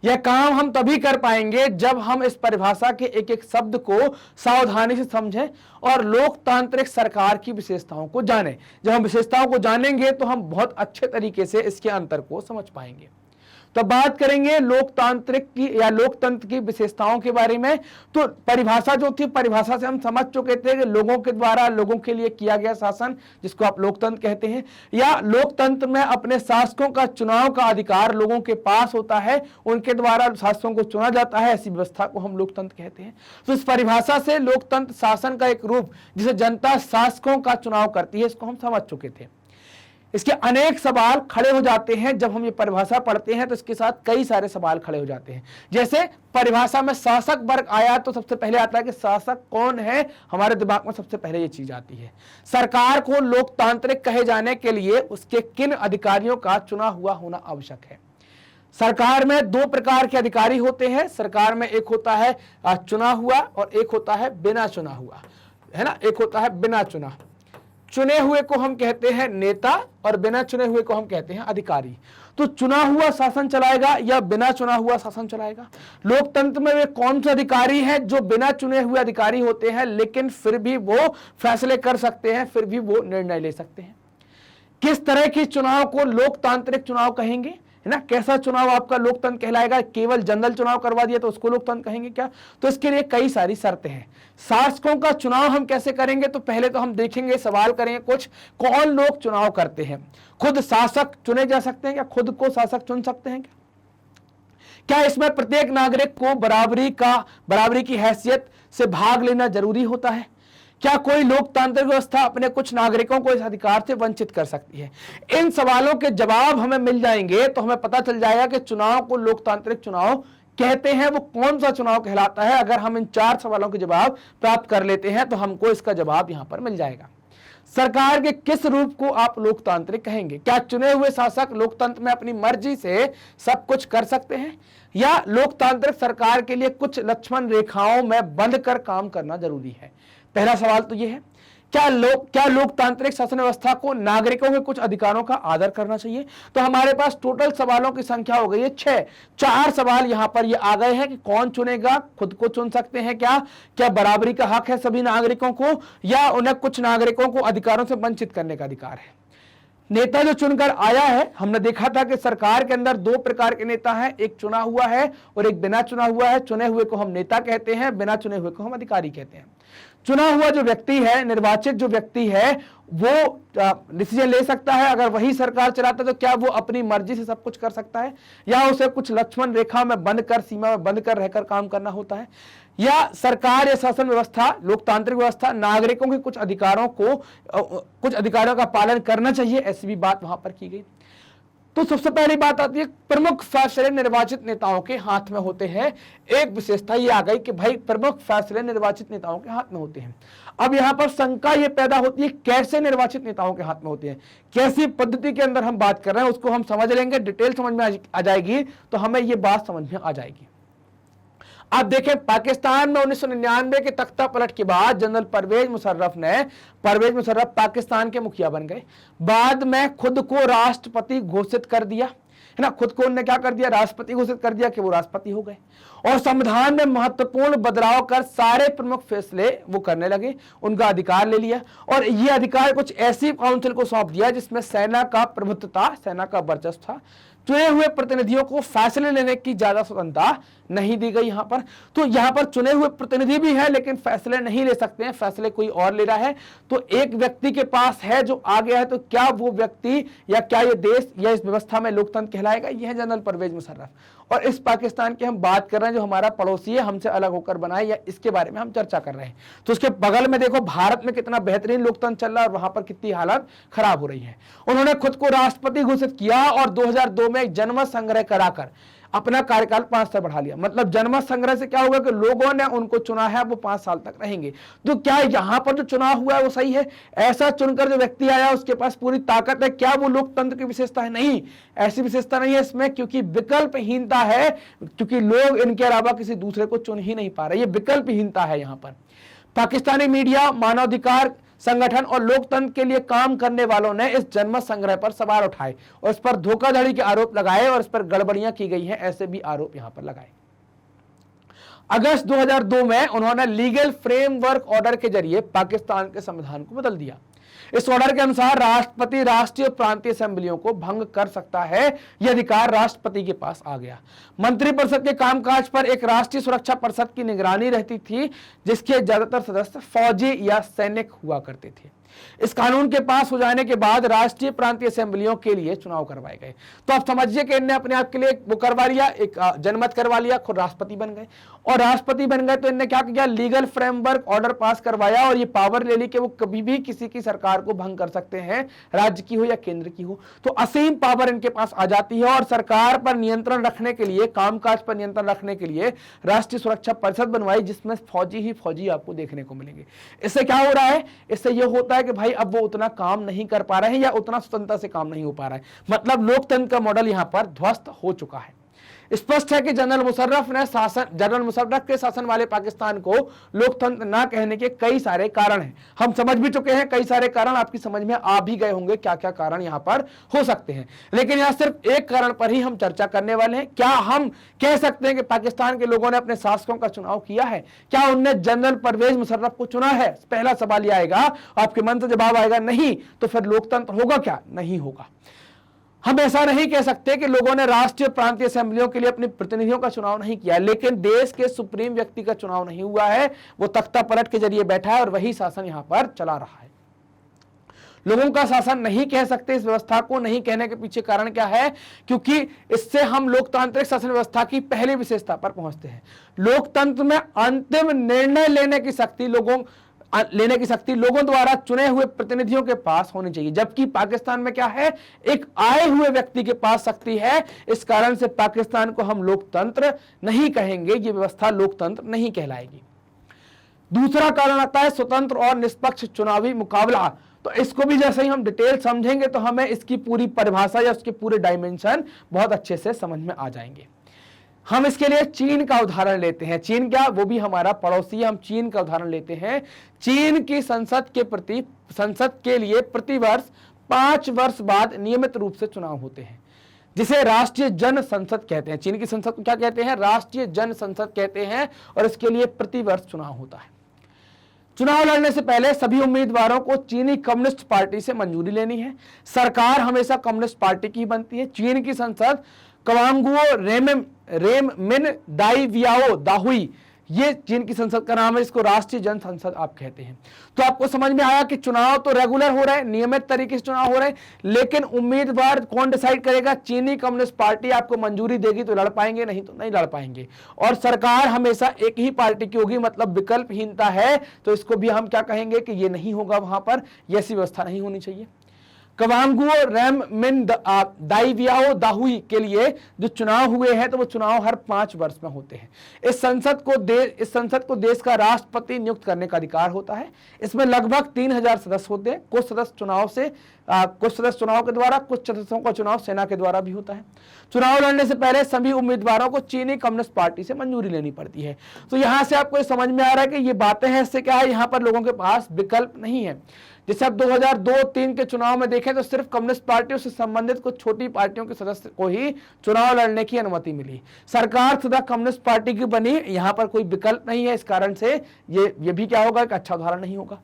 यह काम हम तभी कर पाएंगे जब हम इस परिभाषा के एक एक शब्द को सावधानी से समझें और लोकतांत्रिक सरकार की विशेषताओं को जानें। जब हम विशेषताओं को जानेंगे तो हम बहुत अच्छे तरीके से इसके अंतर को समझ पाएंगे। तो बात करेंगे लोकतांत्रिक की या लोकतंत्र की विशेषताओं के बारे में। तो परिभाषा जो थी, परिभाषा से हम समझ चुके थे कि लोगों के द्वारा लोगों के लिए किया गया शासन, जिसको आप लोकतंत्र कहते हैं, या लोकतंत्र में अपने शासकों का चुनाव का अधिकार लोगों के पास होता है, उनके द्वारा शासकों को चुना जाता है, ऐसी व्यवस्था को हम लोकतंत्र कहते हैं। तो इस परिभाषा से लोकतंत्र शासन का एक रूप जिसे जनता शासकों का चुनाव करती है, इसको हम समझ चुके थे। इसके अनेक सवाल खड़े हो जाते हैं जब हम ये परिभाषा पढ़ते हैं, तो इसके साथ कई सारे सवाल खड़े हो जाते हैं। जैसे परिभाषा में शासक वर्ग आया तो सबसे पहले आता है कि शासक कौन है, हमारे दिमाग में सबसे पहले ये चीज आती है। सरकार को लोकतांत्रिक कहे जाने के लिए उसके किन अधिकारियों का चुना हुआ होना आवश्यक है। सरकार में दो प्रकार के अधिकारी होते हैं। सरकार में एक होता है चुना हुआ और एक होता है बिना चुना हुआ, है ना। एक होता है बिना चुना, चुने हुए को हम कहते हैं नेता और बिना चुने हुए को हम कहते हैं अधिकारी। तो चुना हुआ शासन चलाएगा या बिना चुना हुआ शासन चलाएगा। लोकतंत्र में वे कौन से अधिकारी हैं जो बिना चुने हुए अधिकारी होते हैं, लेकिन फिर भी वो फैसले कर सकते हैं, फिर भी वो निर्णय ले सकते हैं। किस तरह के चुनाव को लोकतांत्रिक चुनाव कहेंगे, है ना। कैसा चुनाव आपका लोकतंत्र कहलाएगा। केवल जनरल चुनाव करवा दिया तो उसको लोकतंत्र कहेंगे क्या। तो इसके लिए कई सारी शर्तें हैं। शासकों का चुनाव हम कैसे करेंगे, तो पहले तो हम देखेंगे, सवाल करेंगे कुछ, कौन लोग चुनाव करते हैं। खुद शासक चुने जा सकते हैं क्या, खुद को शासक चुन सकते हैं क्या इसमें प्रत्येक नागरिक को बराबरी की हैसियत से भाग लेना जरूरी होता है। क्या कोई लोकतांत्रिक व्यवस्था अपने कुछ नागरिकों को इस अधिकार से वंचित कर सकती है। इन सवालों के जवाब हमें मिल जाएंगे तो हमें पता चल जाएगा कि चुनाव को लोकतांत्रिक चुनाव कहते हैं वो कौन सा चुनाव कहलाता है। अगर हम इन 4 सवालों के जवाब प्राप्त कर लेते हैं तो हमको इसका जवाब यहां पर मिल जाएगा। सरकार के किस रूप को आप लोकतांत्रिक कहेंगे? क्या चुने हुए शासक लोकतंत्र में अपनी मर्जी से सब कुछ कर सकते हैं, या लोकतांत्रिक सरकार के लिए कुछ लक्ष्मण रेखाओं में बंध कर काम करना जरूरी है? पहला सवाल तो यह है, क्या लोकतांत्रिक शासन व्यवस्था को नागरिकों के कुछ अधिकारों का आदर करना चाहिए? तो हमारे पास टोटल सवालों की संख्या हो गई है 6। 4 सवाल यहां पर ये आ गए हैं कि कौन चुनेगा, खुद को चुन सकते हैं क्या बराबरी का हक है सभी नागरिकों को, या उन्हें कुछ नागरिकों को अधिकारों से वंचित करने का अधिकार है? नेता जो चुनकर आया है, हमने देखा था कि सरकार के अंदर 2 प्रकार के नेता हैं, एक चुना हुआ है और एक बिना चुना हुआ है। चुने हुए को हम नेता कहते हैं, बिना चुने हुए को हम अधिकारी कहते हैं। चुना हुआ जो व्यक्ति है, निर्वाचित जो व्यक्ति है, वो डिसीजन ले सकता है। अगर वही सरकार चलाता है तो क्या वो अपनी मर्जी से सब कुछ कर सकता है, या उसे कुछ लक्ष्मण रेखा में बंद कर, सीमा में बंद कर रहकर काम करना होता है? या सरकार या शासन व्यवस्था, लोकतांत्रिक व्यवस्था नागरिकों के कुछ अधिकारों का पालन करना चाहिए, ऐसी भी बात वहां पर की गई। तो सबसे पहली बात आती है, प्रमुख फैसले निर्वाचित नेताओं के हाथ में होते हैं। एक विशेषता ये आ गई कि भाई प्रमुख फैसले निर्वाचित नेताओं के हाथ में होते हैं। अब यहां पर शंका ये पैदा होती है, कैसे निर्वाचित नेताओं के हाथ में होते हैं, कैसी पद्धति के अंदर हम बात कर रहे हैं, उसको हम समझ लेंगे, डिटेल समझ में आ जाएगी तो हमें ये बात समझ में आ जाएगी। आप देखें, पाकिस्तान में 1999 के तख्ता पलट के बाद जनरल परवेज मुशर्रफ पाकिस्तान के मुखिया बन गए। बाद में खुद को राष्ट्रपति घोषित कर दिया, है ना, खुद को उन्होंने क्या कर दिया, राष्ट्रपति घोषित कर दिया कि वो राष्ट्रपति हो गए और संविधान में महत्वपूर्ण बदलाव कर सारे प्रमुख फैसले वो करने लगे, उनका अधिकार ले लिया और ये अधिकार कुछ ऐसी काउंसिल को सौंप दिया जिसमें सेना का प्रभुत्व, सेना का वर्चस्व था। चुने हुए प्रतिनिधियों को फैसले लेने की ज्यादा स्वतंत्रता नहीं दी गई यहां पर। तो यहां पर चुने हुए प्रतिनिधि भी हैं लेकिन फैसले नहीं ले सकते हैं, फैसले कोई और ले रहा है। तो एक व्यक्ति के पास है जो आ गया है, तो क्या वो व्यक्ति या क्या ये देश या इस व्यवस्था में लोकतंत्र कहलाएगा? यह है जनरल परवेज मुशर्रफ। और इस पाकिस्तान की हम बात कर रहे हैं जो हमारा पड़ोसी है, हमसे अलग होकर बनाए, या इसके बारे में हम चर्चा कर रहे हैं। तो उसके बगल में देखो भारत में कितना बेहतरीन लोकतंत्र चल रहा है और वहां पर कितनी हालत खराब हो रही है। उन्होंने खुद को राष्ट्रपति घोषित किया और 2002 में जनमत संग्रह कराकर अपना कार्यकाल 5 साल बढ़ा लिया। मतलब जनमत संग्रह से क्या होगा कि लोगों ने उनको चुना है, वो 5 साल तक रहेंगे। तो क्या यहां पर जो चुनाव हुआ है वो सही है? ऐसा चुनकर जो व्यक्ति आया उसके पास पूरी ताकत है, क्या वो लोकतंत्र की विशेषता है? नहीं, ऐसी विशेषता नहीं है इसमें, क्योंकि विकल्पहीनता है, क्योंकि लोग इनके अलावा किसी दूसरे को चुन ही नहीं पा रहे। ये विकल्पहीनता है यहां पर। पाकिस्तानी मीडिया, मानवाधिकार संगठन और लोकतंत्र के लिए काम करने वालों ने इस जनमत संग्रह पर सवाल उठाए और इस पर धोखाधड़ी के आरोप लगाए और इस पर गड़बड़ियां की गई हैं, ऐसे भी आरोप यहां पर लगाए। अगस्त 2002 में उन्होंने लीगल फ्रेमवर्क ऑर्डर के जरिए पाकिस्तान के संविधान को बदल दिया। इस ऑर्डर के अनुसार राष्ट्रपति राष्ट्रीय और प्रांतीय असेंबलियों को भंग कर सकता है, यह अधिकार राष्ट्रपति के पास आ गया। मंत्रिपरिषद के कामकाज पर एक राष्ट्रीय सुरक्षा परिषद की निगरानी रहती थी जिसके ज्यादातर सदस्य फौजी या सैनिक हुआ करते थे। इस कानून के पास हो जाने के बाद राष्ट्रीय प्रांतीय असेंबलियों के लिए चुनाव करवाए गए। तो आप समझिए कि इनने अपने आप के लिए वो करवा लिया, एक जनमत करवा लिया, खुद राष्ट्रपति बन गए और राष्ट्रपति बन गए तो इनने क्या किया, लीगल फ्रेमवर्क ऑर्डर पास करवाया और ये पावर ले ली कि वो कभी भी किसी की सरकार को भंग कर सकते हैं, राज्य की हो या केंद्र की हो। तो असीम पावर इनके पास आ जाती है और सरकार पर नियंत्रण रखने के लिए, कामकाज पर नियंत्रण रखने के लिए राष्ट्रीय सुरक्षा परिषद बनवाई जिसमें फौजी ही फौजी आपको देखने को मिलेंगे। इससे क्या हो रहा है? इससे यह होता है कि भाई अब वो उतना काम नहीं कर पा रहे हैं या उतना स्वतंत्रता से काम नहीं हो पा रहा है। मतलब लोकतंत्र का मॉडल यहां पर ध्वस्त हो चुका है। स्पष्ट है कि जनरल मुशर्रफ के शासन वाले पाकिस्तान को लोकतंत्र ना कहने के कई सारे कारण हैं। हम समझ भी चुके हैं, कई सारे कारण आपकी समझ में आ भी गए होंगे, क्या क्या कारण यहां पर हो सकते हैं। लेकिन यहां सिर्फ एक कारण पर ही हम चर्चा करने वाले हैं। क्या हम कह सकते हैं कि पाकिस्तान के लोगों ने अपने शासकों का चुनाव किया है? क्या उनने जनरल परवेज मुशर्रफ को चुना है? पहला सवाल यह आएगा, आपके मन से जवाब आएगा नहीं, तो फिर लोकतंत्र होगा क्या? नहीं होगा। हम ऐसा नहीं कह सकते कि लोगों ने राष्ट्रीय प्रांतीय असेंबलियों के लिए अपने प्रतिनिधियों का चुनाव नहीं किया, लेकिन देश के सुप्रीम व्यक्ति का चुनाव नहीं हुआ है। वो तख्ता पलट के जरिए बैठा है और वही शासन यहां पर चला रहा है। लोगों का शासन नहीं कह सकते, इस व्यवस्था को नहीं कहने के पीछे कारण क्या है? क्योंकि इससे हम लोकतांत्रिक शासन व्यवस्था की पहली विशेषता पर पहुंचते हैं। लोकतंत्र में अंतिम निर्णय लेने की शक्ति लेने की शक्ति लोगों द्वारा चुने हुए प्रतिनिधियों के पास होनी चाहिए, जबकि पाकिस्तान में क्या है, एक आए हुए व्यक्ति के पास शक्ति है। इस कारण से पाकिस्तान को हम लोकतंत्र नहीं कहेंगे, ये व्यवस्था लोकतंत्र नहीं कहलाएगी। दूसरा कारण आता है स्वतंत्र और निष्पक्ष चुनावी मुकाबला। तो इसको भी जैसे ही हम डिटेल समझेंगे तो हमें इसकी पूरी परिभाषा या उसके पूरे डायमेंशन बहुत अच्छे से समझ में आ जाएंगे। हम इसके लिए चीन का उदाहरण लेते हैं। चीन क्या, वो भी हमारा पड़ोसी है। हम चीन का उदाहरण लेते हैं। चीन की संसद के लिए प्रतिवर्ष 5 वर्ष बाद नियमित रूप से चुनाव होते हैं, जिसे राष्ट्रीय जन संसद कहते हैं। चीन की संसद को क्या कहते हैं, राष्ट्रीय जन संसद कहते हैं, और इसके लिए प्रतिवर्ष चुनाव होता है। चुनाव लड़ने से पहले सभी उम्मीदवारों को चीनी कम्युनिस्ट पार्टी से मंजूरी लेनी है। सरकार हमेशा कम्युनिस्ट पार्टी की बनती है। चीन की संसद कवांगुओ रेममिन दाइवियाओ दाहुई, ये चीन की संसद का नाम है, इसको राष्ट्रीय जन संसद आप कहते हैं। तो आपको समझ में आया कि चुनाव तो रेगुलर हो रहे हैं, नियमित तरीके से चुनाव हो रहे हैं, लेकिन उम्मीदवार कौन डिसाइड करेगा, चीनी कम्युनिस्ट पार्टी आपको मंजूरी देगी तो लड़ पाएंगे, नहीं तो नहीं लड़ पाएंगे। और सरकार हमेशा एक ही पार्टी की होगी, मतलब विकल्पहीनता है। तो इसको भी हम क्या कहेंगे कि ये नहीं होगा, वहां पर ऐसी व्यवस्था नहीं होनी चाहिए। कवांगुओ रेममिन दाइवियाओ दाहुई के लिए जो चुनाव हुए हैं तो वो चुनाव हर 5 वर्ष में होते हैं। इस संसद को देश का राष्ट्रपति नियुक्त करने का अधिकार होता है। इसमें लगभग 3000 सदस्य होते हैं। कुछ सदस्य चुनाव के द्वारा, कुछ सदस्यों का चुनाव सेना के द्वारा भी होता है। चुनाव लड़ने से पहले सभी उम्मीदवारों को चीनी कम्युनिस्ट पार्टी से मंजूरी लेनी पड़ती है। तो यहां से आपको समझ में आ रहा है कि ये बातें हैं, इससे क्या है, यहां पर लोगों के पास विकल्प नहीं है। जैसे अब 2002-3 के चुनाव में देखें तो सिर्फ कम्युनिस्ट पार्टियों से संबंधित कुछ छोटी पार्टियों के सदस्य को ही चुनाव लड़ने की अनुमति मिली। सरकार सदा कम्युनिस्ट पार्टी की बनी, यहां पर कोई विकल्प नहीं है। इस कारण से ये भी क्या होगा, एक अच्छा उदाहरण नहीं होगा।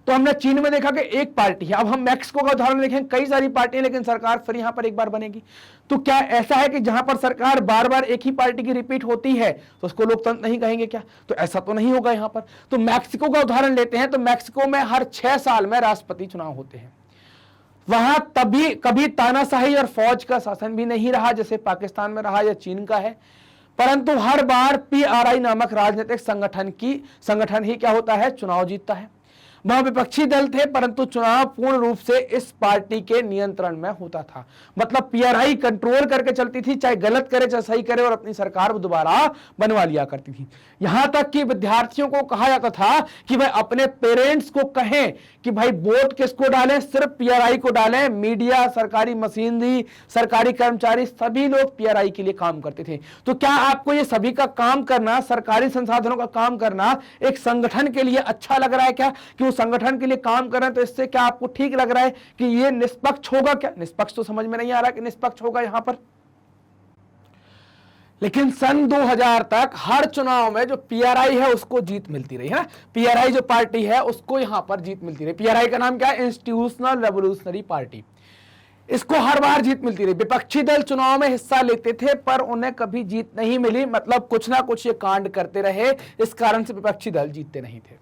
तो हमने चीन में देखा कि एक पार्टी है। अब हम मैक्सिको का उदाहरण देखें, कई सारी पार्टियां, लेकिन सरकार फिर यहां पर एक बार बनेगी। तो क्या ऐसा है कि जहां पर सरकार बार बार एक ही पार्टी की रिपीट होती है तो उसको लोकतंत्र नहीं कहेंगे क्या? तो ऐसा तो नहीं होगा यहां पर। तो मैक्सिको का उदाहरण लेते हैं, तो मैक्सिको में हर 6 साल में राष्ट्रपति चुनाव होते हैं। वहां कभी तानाशाही और फौज का शासन भी नहीं रहा जैसे पाकिस्तान में रहा या चीन का है, परंतु हर बार PRI नामक राजनीतिक संगठन ही क्या होता है, चुनाव जीतता है। वह विपक्षी दल थे, परंतु चुनाव पूर्ण रूप से इस पार्टी के नियंत्रण में होता था। मतलब PRI कंट्रोल करके चलती थी, चाहे गलत करे चाहे सही करे, और अपनी सरकार दोबारा बनवा लिया करती थी। यहां तक कि विद्यार्थियों को कहा जाता था कि वह अपने पेरेंट्स को कहें कि भाई वोट किसको डालें, सिर्फ PRI को डालें। मीडिया, सरकारी मशीनरी, सरकारी कर्मचारी, सभी लोग PRI के लिए काम करते थे। तो क्या आपको ये सभी का काम करना, सरकारी संसाधनों का काम करना एक संगठन के लिए अच्छा लग रहा है क्या, कि संगठन के लिए काम कर रहे हैं? तो इससे क्या आपको ठीक लग रहा है कि ये निष्पक्ष होगा क्या? निष्पक्ष तो समझ में नहीं आ रहा कि निष्पक्ष होगा यहां पर। लेकिन सन 2000 तक हर चुनाव में जो PRI है उसको जीत मिलती रही है। PRI जो पार्टी है उसको यहां पर जीत मिलती रही। PRI का नाम क्या है, इंस्टीट्यूशनल रेवोल्यूशनरी पार्टी। इसको हर बार जीत मिलती रही। विपक्षी दल चुनाव में हिस्सा लेते थे पर उन्हें कभी जीत नहीं मिली, मतलब कुछ ना कुछ ये कांड करते रहे, इस कारण से विपक्षी दल जीतते नहीं थे।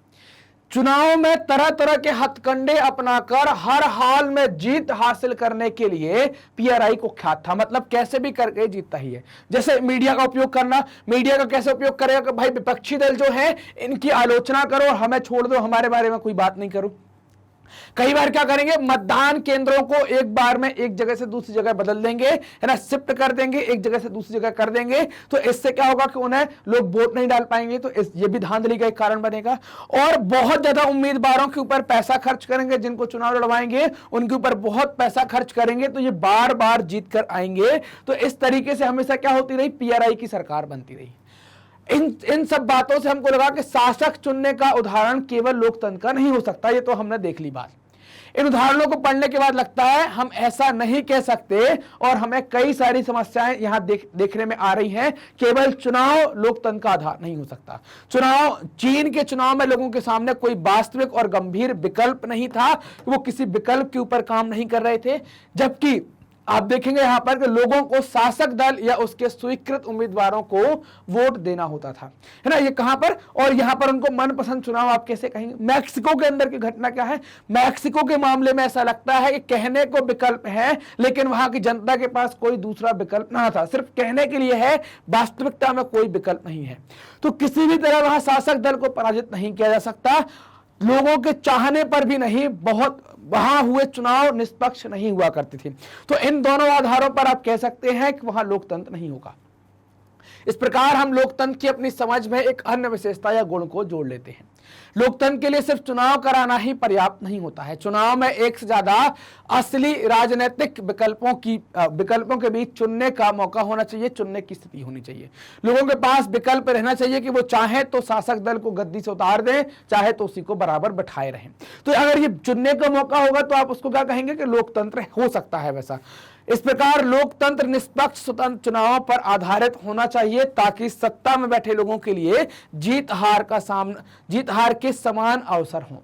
चुनाव में तरह तरह के हथकंडे अपनाकर हर हाल में जीत हासिल करने के लिए PRI को ख्यात था, मतलब कैसे भी करके जीतता ही है। जैसे मीडिया का उपयोग करना, मीडिया का कैसे उपयोग करेगा कि भाई विपक्षी दल जो है इनकी आलोचना करो और हमें छोड़ दो, हमारे बारे में कोई बात नहीं करो। कई बार क्या करेंगे, मतदान केंद्रों को एक बार में एक जगह से दूसरी जगह बदल देंगे, है ना, शिफ्ट कर देंगे, एक जगह से दूसरी जगह कर देंगे। तो इससे क्या होगा कि उन्हें लोग वोट नहीं डाल पाएंगे, तो ये भी धांधली का एक कारण बनेगा। और बहुत ज्यादा उम्मीदवारों के ऊपर पैसा खर्च करेंगे, जिनको चुनाव लड़वाएंगे उनके ऊपर बहुत पैसा खर्च करेंगे, तो ये बार बार जीत कर आएंगे। तो इस तरीके से हमेशा क्या होती रही, PRI की सरकार बनती रही। इन सब बातों से हमको लगा कि शासक चुनने का उदाहरण केवल लोकतंत्र का नहीं हो सकता, ये तो हमने देख ली बात। इन उदाहरणों को पढ़ने के बाद लगता है हम ऐसा नहीं कह सकते, और हमें कई सारी समस्याएं यहां देखने में आ रही हैं। केवल चुनाव लोकतंत्र का आधार नहीं हो सकता। चीन के चुनाव में लोगों के सामने कोई वास्तविक और गंभीर विकल्प नहीं था, वो किसी विकल्प के ऊपर काम नहीं कर रहे थे। जबकि आप देखेंगे यहां पर कि लोगों को शासक दल या उसके स्वीकृत उम्मीदवारों को वोट देना होता था, है ना। ये कहां पर, और यहां पर उनको मनपसंद चुनाव आप कैसे कहेंगे। मैक्सिको के अंदर की घटना क्या है, मैक्सिको के मामले में ऐसा लगता है कि कहने को विकल्प है, लेकिन वहां की जनता के पास कोई दूसरा विकल्प ना था, सिर्फ कहने के लिए है, वास्तविकता में कोई विकल्प नहीं है। तो किसी भी तरह वहां शासक दल को पराजित नहीं किया जा सकता, लोगों के चाहने पर भी नहीं, बहुत वहां हुए चुनाव निष्पक्ष नहीं हुआ करते थे। तो इन दोनों आधारों पर आप कह सकते हैं कि वहां लोकतंत्र नहीं होगा। इस प्रकार हम लोकतंत्र की अपनी समझ में एक अन्य विशेषता या गुण को जोड़ लेते हैं। लोकतंत्र के लिए सिर्फ चुनाव कराना ही पर्याप्त नहीं होता है, चुनाव में एक से ज्यादा असली राजनीतिक विकल्पों के बीच चुनने का मौका होना चाहिए, चुनने की स्थिति होनी चाहिए। लोगों के पास विकल्प रहना चाहिए कि वो चाहे तो शासक दल को गद्दी से उतार दें, चाहे तो उसी को बराबर बैठाए रहें। तो अगर ये चुनने का मौका होगा तो आप उसको क्या कहेंगे कि लोकतंत्र हो सकता है वैसा। इस प्रकार लोकतंत्र निष्पक्ष स्वतंत्र चुनावों पर आधारित होना चाहिए, ताकि सत्ता में बैठे लोगों के लिए जीत हार के समान अवसर हों।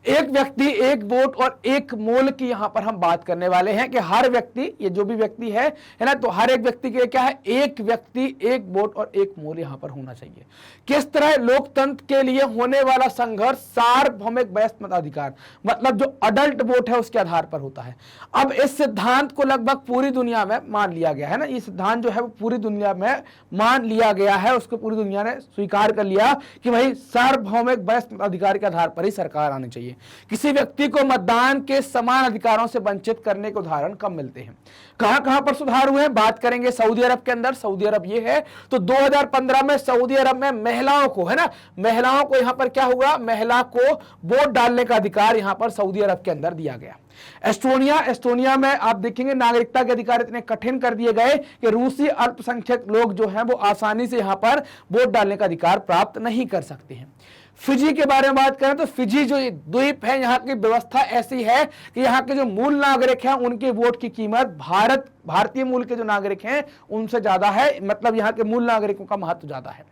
एक व्यक्ति एक वोट और एक मोल की यहां पर हम बात करने वाले हैं कि हर व्यक्ति, ये जो भी व्यक्ति है ना, तो हर एक व्यक्ति के लिए क्या है, एक व्यक्ति एक वोट और एक मोल यहां पर होना चाहिए। किस तरह लोकतंत्र के लिए होने वाला संघर्ष सार्वभौमिक वयस्क मताधिकार, मतलब जो अडल्ट वोट है उसके आधार पर होता है। अब इस सिद्धांत को लगभग पूरी दुनिया में मान लिया गया है ना, ये सिद्धांत जो है वो पूरी दुनिया में मान लिया गया है, उसको पूरी दुनिया ने स्वीकार कर लिया कि भाई सार्वभौमिक वयस्क मताधिकार के आधार पर ही सरकार आनी चाहिए। किसी व्यक्ति को मतदान के समान अधिकारों से वंचित करने के उदाहरण कम मिलते हैं। कहां कहां पर सुधार हुए हैं, बात करेंगे सऊदी अरब के अंदर। सऊदी अरब ये है, तो 2015 में सऊदी अरब में महिलाओं को, है ना, महिलाओं को यहां पर क्या हुआ, महिला को वोट डालने का अधिकार यहां पर सऊदी अरब के अंदर दिया गया। एस्टोनिया में आप देखेंगे नागरिकता के अधिकार इतने कठिन कर दिए गए कि रूसी अल्पसंख्यक लोग जो हैं वो आसानी से यहां पर वोट डालने का अधिकार प्राप्त नहीं कर सकते हैं। फिजी के बारे में बात करें तो फिजी जो द्वीप है, यहाँ की व्यवस्था ऐसी है कि यहाँ के जो मूल नागरिक हैं उनके वोट की कीमत भारतीय मूल के जो नागरिक हैं उनसे ज्यादा है, मतलब यहाँ के मूल नागरिकों का महत्व ज्यादा है।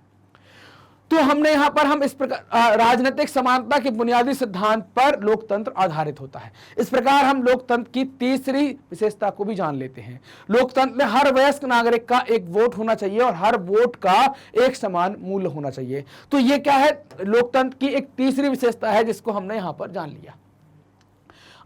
तो हमने यहां पर हम इस प्रकार राजनीतिक समानता के बुनियादी सिद्धांत पर लोकतंत्र आधारित होता है। इस प्रकार हम लोकतंत्र की तीसरी विशेषता को भी जान लेते हैं। लोकतंत्र में हर वयस्क नागरिक का एक वोट होना चाहिए और हर वोट का एक समान मूल्य होना चाहिए। तो ये क्या है, लोकतंत्र की एक तीसरी विशेषता है जिसको हमने यहां पर जान लिया।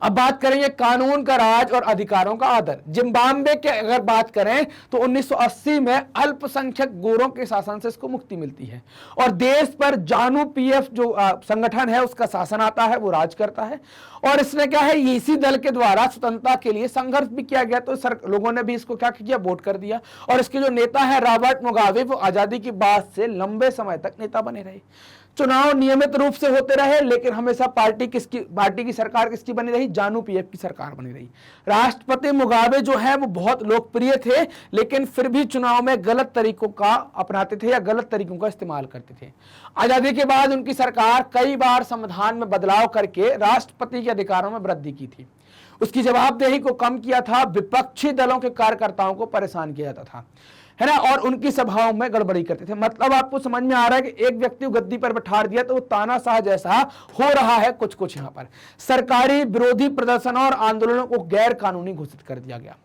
अब बात करेंगे कानून का राज और अधिकारों का आदर। जिम्बाब्वे के अगर बात करें तो 1980 में अल्पसंख्यक गोरों के शासन से इसको मुक्ति मिलती है और देश पर जानू पीएफ जो संगठन है उसका शासन आता है, वो राज करता है। और इसने क्या है, इसी दल के द्वारा स्वतंत्रता के लिए संघर्ष भी किया गया, तो लोगों ने भी इसको क्या किया, वोट कर दिया। और इसके जो नेता है रॉबर्ट मुगाबे, वो आजादी की बाद से लंबे समय तक नेता बने रहे। चुनाव नियमित रूप से होते रहे, लेकिन हमेशा पार्टी की सरकार किसकी बनी रही, जानू पीएफ की सरकार बनी रही। राष्ट्रपति मुगाबे जो है वो बहुत लोकप्रिय थे, लेकिन फिर भी चुनाव में गलत तरीकों का अपनाते थे या गलत तरीकों का इस्तेमाल करते थे। आजादी के बाद उनकी सरकार कई बार संविधान में बदलाव करके राष्ट्रपति के अधिकारों में वृद्धि की थी, उसकी जवाबदेही को कम किया था, विपक्षी दलों के कार्यकर्ताओं को परेशान किया जाता था, है ना, और उनकी सभाओं में गड़बड़ी करते थे। मतलब आपको समझ में आ रहा है कि एक व्यक्ति को गद्दी पर बैठा दिया तो वो तानाशाह जैसा हो रहा है कुछ यहाँ पर। सरकारी विरोधी प्रदर्शनों और आंदोलनों को गैर कानूनी घोषित कर दिया गया।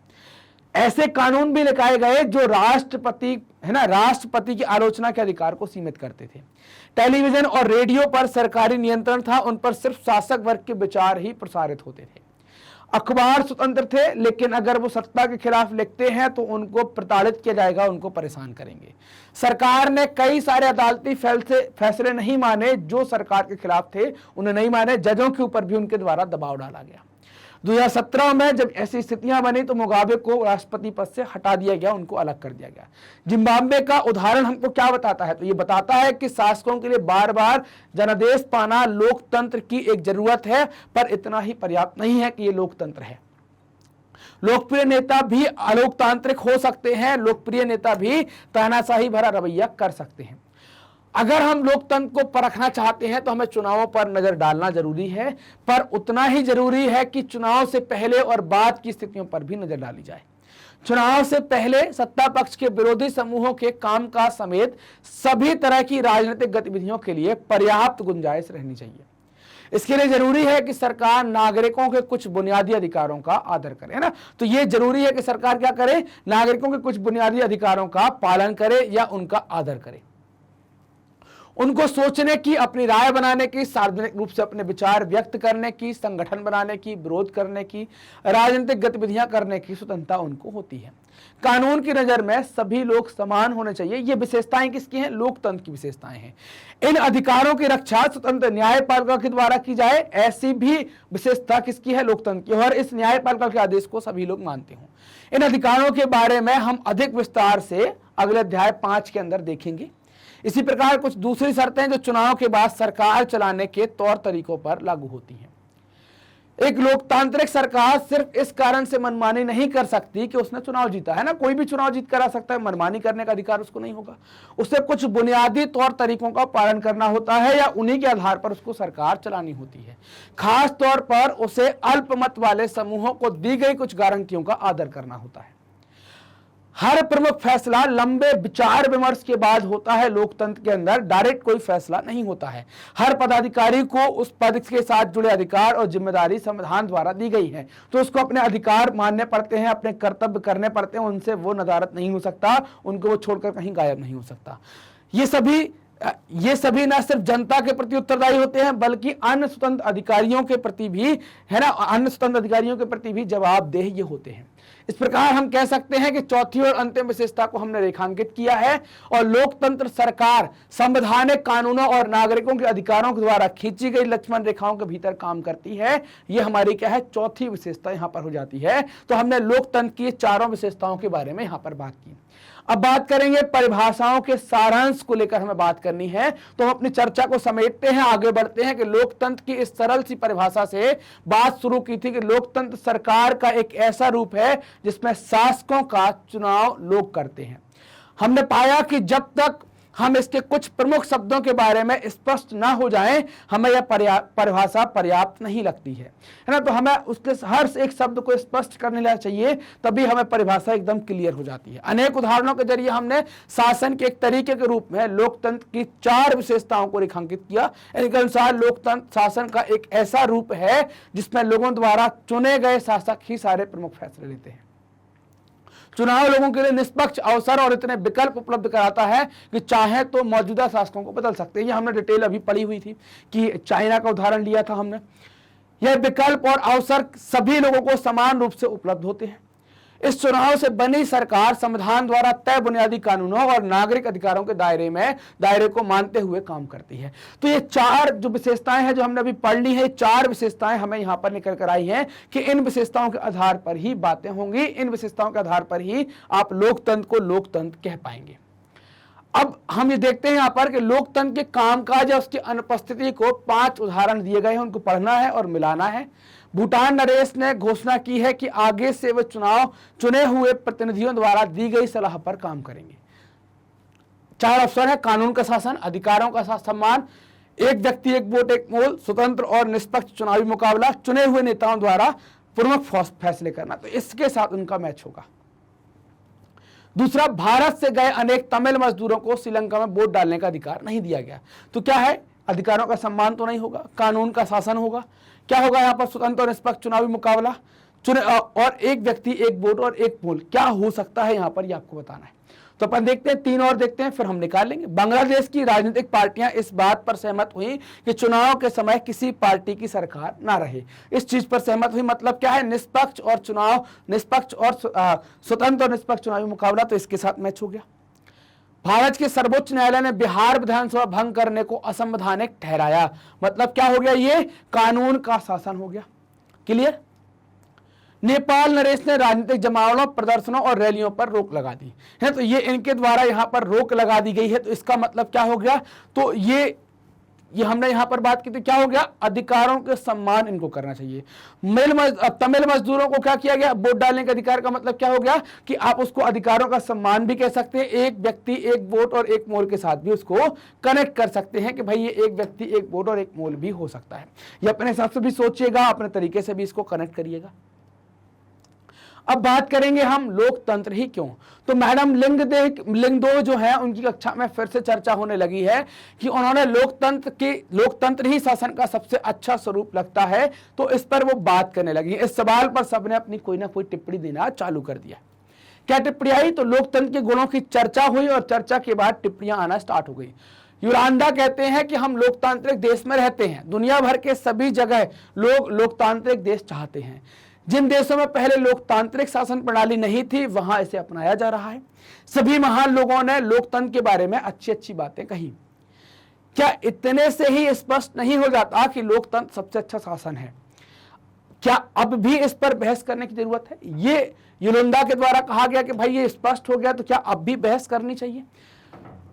ऐसे कानून भी लिखाए गए जो राष्ट्रपति, है ना, राष्ट्रपति की आलोचना के अधिकार को सीमित करते थे। टेलीविजन और रेडियो पर सरकारी नियंत्रण था, उन पर सिर्फ शासक वर्ग के विचार ही प्रसारित होते थे। अखबार स्वतंत्र थे, लेकिन अगर वो सत्ता के खिलाफ लिखते हैं तो उनको प्रताड़ित किया जाएगा, उनको परेशान करेंगे। सरकार ने कई सारे अदालती फैसले नहीं माने जो सरकार के खिलाफ थे, उन्हें नहीं माने। जजों के ऊपर भी उनके द्वारा दबाव डाला गया। 2017 में जब ऐसी स्थितियां बनी तो मुगाबे को राष्ट्रपति पद से हटा दिया गया, उनको अलग कर दिया गया। जिम्बाब्वे का उदाहरण हमको क्या बताता है, तो ये बताता है कि शासकों के लिए बार बार जनादेश पाना लोकतंत्र की एक जरूरत है, पर इतना ही पर्याप्त नहीं है कि ये लोकतंत्र है। लोकप्रिय नेता भी अलोकतांत्रिक हो सकते हैं, लोकप्रिय नेता भी तानाशाही भरा रवैया कर सकते हैं। अगर हम लोकतंत्र को परखना चाहते हैं तो हमें चुनावों पर नजर डालना जरूरी है, पर उतना ही जरूरी है कि चुनाव से पहले और बाद की स्थितियों पर भी नजर डाली जाए। चुनाव से पहले सत्ता पक्ष के विरोधी समूहों के कामकाज समेत सभी तरह की राजनीतिक गतिविधियों के लिए पर्याप्त गुंजाइश रहनी चाहिए। इसके लिए जरूरी है कि सरकार नागरिकों के कुछ बुनियादी अधिकारों का आदर करे, है ना। तो ये जरूरी है कि सरकार क्या करे, नागरिकों के कुछ बुनियादी अधिकारों का पालन करे या उनका आदर करे, उनको सोचने की, अपनी राय बनाने की, सार्वजनिक रूप से अपने विचार व्यक्त करने की, संगठन बनाने की, विरोध करने की, राजनीतिक गतिविधियां करने की स्वतंत्रता उनको होती है। कानून की नजर में सभी लोग समान होने चाहिए। ये विशेषताएं किसकी हैं? लोकतंत्र की विशेषताएं हैं। इन अधिकारों की रक्षा स्वतंत्र न्यायपालिका के द्वारा की जाए, ऐसी भी विशेषता किसकी है? लोकतंत्र की। और इस न्यायपालिका के आदेश को सभी लोग मानते हों। इन अधिकारों के बारे में हम अधिक विस्तार से अगले अध्याय 5 के अंदर देखेंगे। इसी प्रकार कुछ दूसरी शर्तें जो चुनाव के बाद सरकार चलाने के तौर तरीकों पर लागू होती हैं। एक लोकतांत्रिक सरकार सिर्फ इस कारण से मनमानी नहीं कर सकती कि उसने चुनाव जीता है ना, कोई भी चुनाव जीत कर आ सकता है, मनमानी करने का अधिकार उसको नहीं होगा। उसे कुछ बुनियादी तौर तरीकों का पालन करना होता है या उन्हीं के आधार पर उसको सरकार चलानी होती है। खास तौर पर उसे अल्पमत वाले समूहों को दी गई कुछ गारंटियों का आदर करना होता है। हर प्रमुख फैसला लंबे विचार विमर्श के बाद होता है। लोकतंत्र के अंदर डायरेक्ट कोई फैसला नहीं होता है। हर पदाधिकारी को उस पद के साथ जुड़े अधिकार और जिम्मेदारी संविधान द्वारा दी गई है, तो उसको अपने अधिकार मानने पड़ते हैं, अपने कर्तव्य करने पड़ते हैं। उनसे वो नदारत नहीं हो सकता, उनको वो छोड़कर कहीं गायब नहीं हो सकता। ये सभी न सिर्फ जनता के प्रति उत्तरदायी होते हैं, बल्कि अन्य स्वतंत्र अधिकारियों के प्रति भी, है ना, अन्य स्वतंत्र अधिकारियों के प्रति भी जवाबदेह ये होते हैं। इस प्रकार हम कह सकते हैं कि चौथी और अंतिम विशेषता को हमने रेखांकित किया है। और लोकतंत्र सरकार संवैधानिक कानूनों और नागरिकों के अधिकारों के द्वारा खींची गई लक्ष्मण रेखाओं के भीतर काम करती है। ये हमारी क्या है? चौथी विशेषता यहां पर हो जाती है। तो हमने लोकतंत्र की चारों विशेषताओं के बारे में यहां पर बात की। अब बात करेंगे परिभाषाओं के सारांश को लेकर हमें बात करनी है। तो हम अपनी चर्चा को समेटते हैं, आगे बढ़ते हैं कि लोकतंत्र की इस सरल सी परिभाषा से बात शुरू की थी कि लोकतंत्र सरकार का एक ऐसा रूप है जिसमें शासकों का चुनाव लोग करते हैं। हमने पाया कि जब तक हम इसके कुछ प्रमुख शब्दों के बारे में स्पष्ट ना हो जाएं, हमें यह परिभाषा पर्याप्त नहीं लगती है ना। तो हमें उसके हर एक शब्द को स्पष्ट करने लेना चाहिए, तभी हमें परिभाषा एकदम क्लियर हो जाती है। अनेक उदाहरणों के जरिए हमने शासन के एक तरीके के रूप में लोकतंत्र की 4 विशेषताओं को रेखांकित किया। इनके अनुसार लोकतंत्र शासन का एक ऐसा रूप है जिसमें लोगों द्वारा चुने गए शासक ही सारे प्रमुख फैसले लेते हैं। चुनाव लोगों के लिए निष्पक्ष अवसर और इतने विकल्प उपलब्ध कराता है कि चाहे तो मौजूदा शासकों को बदल सकते हैं। ये हमने डिटेल अभी पढ़ी हुई थी कि चाइना का उदाहरण लिया था हमने। यह विकल्प और अवसर सभी लोगों को समान रूप से उपलब्ध होते हैं। इस चुनाव से बनी सरकार संविधान द्वारा तय बुनियादी कानूनों और नागरिक अधिकारों के दायरे को मानते हुए काम करती है। तो ये 4 जो विशेषताएं हैं जो हमने अभी पढ़ ली है, 4 विशेषताएं हमें यहां पर निकल कर आई हैं कि इन विशेषताओं के आधार पर ही बातें होंगी, इन विशेषताओं के आधार पर ही आप लोकतंत्र को लोकतंत्र कह पाएंगे। अब हम ये देखते हैं यहां पर कि लोकतंत्र के कामकाज या उसकी अनुपस्थिति को 5 उदाहरण दिए गए हैं, उनको पढ़ना है और मिलाना है। भूटान नरेश ने घोषणा की है कि आगे से वे चुनाव चुने हुए प्रतिनिधियों द्वारा दी गई सलाह पर काम करेंगे। 4 अवसर है: कानून का शासन, अधिकारों का सम्मान, एक व्यक्ति एक वोट एक मोल, स्वतंत्र और निष्पक्ष चुनावी मुकाबला, चुने हुए नेताओं द्वारा प्रमुख फैसले करना। तो इसके साथ उनका मैच होगा। दूसरा, भारत से गए अनेक तमिल मजदूरों को श्रीलंका में वोट डालने का अधिकार नहीं दिया गया। तो क्या है? अधिकारों का सम्मान तो नहीं होगा, कानून का शासन होगा। क्या होगा यहाँ पर? स्वतंत्र और निष्पक्ष चुनावी मुकाबला, और एक व्यक्ति एक वोट और एक पोल। क्या हो सकता है यहाँ पर, ये आपको बताना है। तो अपन देखते हैं, 3 और देखते हैं, फिर हम निकाल लेंगे। बांग्लादेश की राजनीतिक पार्टियां इस बात पर सहमत हुई कि चुनाव के समय किसी पार्टी की सरकार ना रहे। इस चीज पर सहमत हुई, मतलब क्या है? निष्पक्ष और स्वतंत्र और निष्पक्ष चुनावी मुकाबला। तो इसके साथ मैच हो गया। भारत के सर्वोच्च न्यायालय ने बिहार विधानसभा भंग करने को असंवैधानिक ठहराया। मतलब क्या हो गया? ये कानून का शासन हो गया। क्लियर? नेपाल नरेश ने राजनीतिक जमावड़ों, प्रदर्शनों और रैलियों पर रोक लगा दी है। तो ये इनके द्वारा यहां पर रोक लगा दी गई है। तो इसका मतलब क्या हो गया? तो ये हमने यहां पर बात की थी, क्या हो गया? अधिकारों के सम्मान इनको करना चाहिए। तमिल मजदूरों को क्या किया गया? वोट डालने के अधिकार का मतलब क्या हो गया कि आप उसको अधिकारों का सम्मान भी कह सकते हैं। एक व्यक्ति एक वोट और एक मोल के साथ भी उसको कनेक्ट कर सकते हैं कि भाई ये एक व्यक्ति एक वोट और एक मोल भी हो सकता है। ये अपने हिसाब से भी सोचिएगा, अपने तरीके से भी इसको कनेक्ट करिएगा। अब बात करेंगे हम लोकतंत्र ही क्यों। तो मैडम लिंगदेव जो है उनकी कक्षा में फिर से चर्चा होने लगी है कि उन्होंने लोकतंत्र ही शासन का सबसे अच्छा स्वरूप लगता है, तो इस पर वो बात करने लगी। इस सवाल पर सबने अपनी कोई ना कोई टिप्पणी देना चालू कर दिया। क्या टिप्पणी आई? तो लोकतंत्र के गुणों की चर्चा हुई और चर्चा के बाद टिप्पणियां आना स्टार्ट हो गई। युरांडा कहते हैं कि हम लोकतांत्रिक देश में रहते हैं, दुनिया भर के सभी जगह लोग लोकतांत्रिक देश चाहते हैं। जिन देशों में पहले लोकतांत्रिक शासन प्रणाली नहीं थी वहां इसे अपनाया जा रहा है। सभी महान लोगों ने लोकतंत्र के बारे में अच्छी अच्छी बातें कही। क्या इतने से ही स्पष्ट नहीं हो जाता कि लोकतंत्र सबसे अच्छा शासन है? क्या अब भी इस पर बहस करने की जरूरत है? ये युलुंडा के द्वारा कहा गया कि भाई ये स्पष्ट हो गया, तो क्या अब भी बहस करनी चाहिए?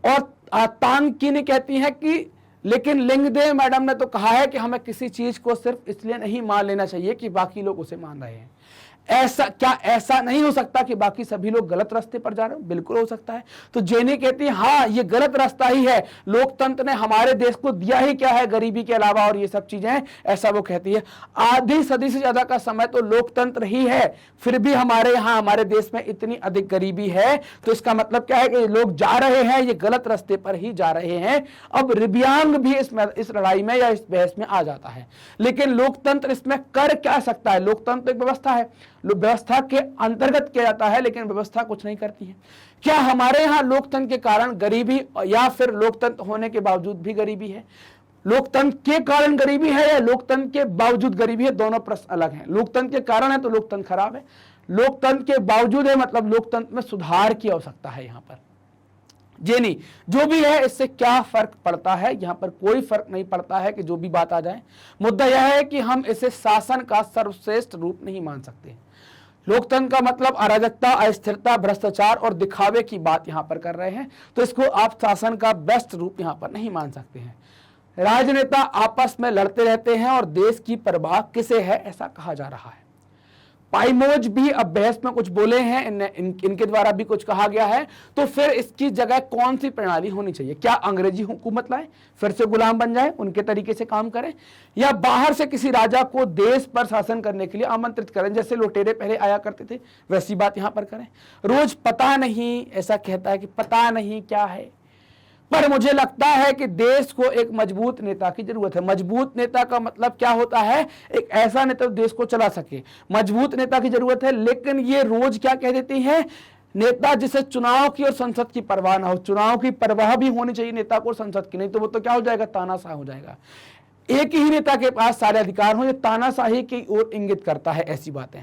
और तांगकीनी कहती है कि लेकिन लिंगदेव मैडम ने तो कहा है कि हमें किसी चीज को सिर्फ इसलिए नहीं मान लेना चाहिए कि बाकी लोग उसे मान रहे हैं। ऐसा नहीं हो सकता कि बाकी सभी लोग गलत रास्ते पर जा रहे हो? बिल्कुल हो सकता है। तो जेनी कहती है हाँ ये गलत रास्ता ही है, लोकतंत्र ने हमारे देश को दिया ही क्या है गरीबी के अलावा और ये सब चीजें, ऐसा वो कहती है। आधी सदी से ज्यादा का समय तो लोकतंत्र ही है, फिर भी हमारे यहाँ हमारे देश में इतनी अधिक गरीबी है, तो इसका मतलब क्या है कि लोग जा रहे हैं, ये गलत रास्ते पर ही जा रहे हैं। अब रिबियांग भी इस लड़ाई में या इस बहस में आ जाता है। लेकिन लोकतंत्र इसमें कर क्या सकता है? लोकतंत्र एक व्यवस्था है, व्यवस्था के अंतर्गत किया जाता है, लेकिन व्यवस्था कुछ नहीं करती है। क्या हमारे यहां लोकतंत्र के कारण गरीबी या फिर लोकतंत्र होने के बावजूद भी गरीबी है? लोकतंत्र के कारण गरीबी है या लोकतंत्र के बावजूद गरीबी है? दोनों प्रश्न अलग हैं। लोकतंत्र के कारण है तो लोकतंत्र खराब है, लोकतंत्र के बावजूद है मतलब लोकतंत्र में सुधार की आवश्यकता है। यहां पर जेनी जो भी है इससे क्या फर्क पड़ता है? यहां पर कोई फर्क नहीं पड़ता है कि जो भी बात आ जाए। मुद्दा यह है कि हम इसे शासन का सर्वश्रेष्ठ रूप नहीं मान सकते। लोकतंत्र का मतलब अराजकता, अस्थिरता, भ्रष्टाचार और दिखावे की बात यहां पर कर रहे हैं, तो इसको आप शासन का बेस्ट रूप यहां पर नहीं मान सकते हैं। राजनेता आपस में लड़ते रहते हैं और देश की परवाह किसे है ऐसा कहा जा रहा है। पाइमोज भी अब बहस में कुछ बोले हैं, इनके द्वारा भी कुछ कहा गया है। तो फिर इसकी जगह कौन सी प्रणाली होनी चाहिए? क्या अंग्रेजी हुकूमत लाए, फिर से गुलाम बन जाए, उनके तरीके से काम करें, या बाहर से किसी राजा को देश पर शासन करने के लिए आमंत्रित करें, जैसे लुटेरे पहले आया करते थे वैसी बात यहां पर करें? रोज पता नहीं ऐसा कहता है कि पता नहीं क्या है, पर मुझे लगता है कि देश को एक मजबूत नेता की जरूरत है। मजबूत नेता का मतलब क्या होता है? एक ऐसा नेता देश को चला सके, मजबूत नेता की जरूरत है। लेकिन ये रोज क्या कह देती है? नेता जिसे चुनाव की और संसद की परवाह ना हो। चुनाव की परवाह भी होनी चाहिए नेता को, संसद की नहीं, तो वो तो क्या हो जाएगा? तानाशाह हो जाएगा। एक ही नेता के पास सारे अधिकार हो, ये तानाशाही की ओर इंगित करता है। ऐसी बातें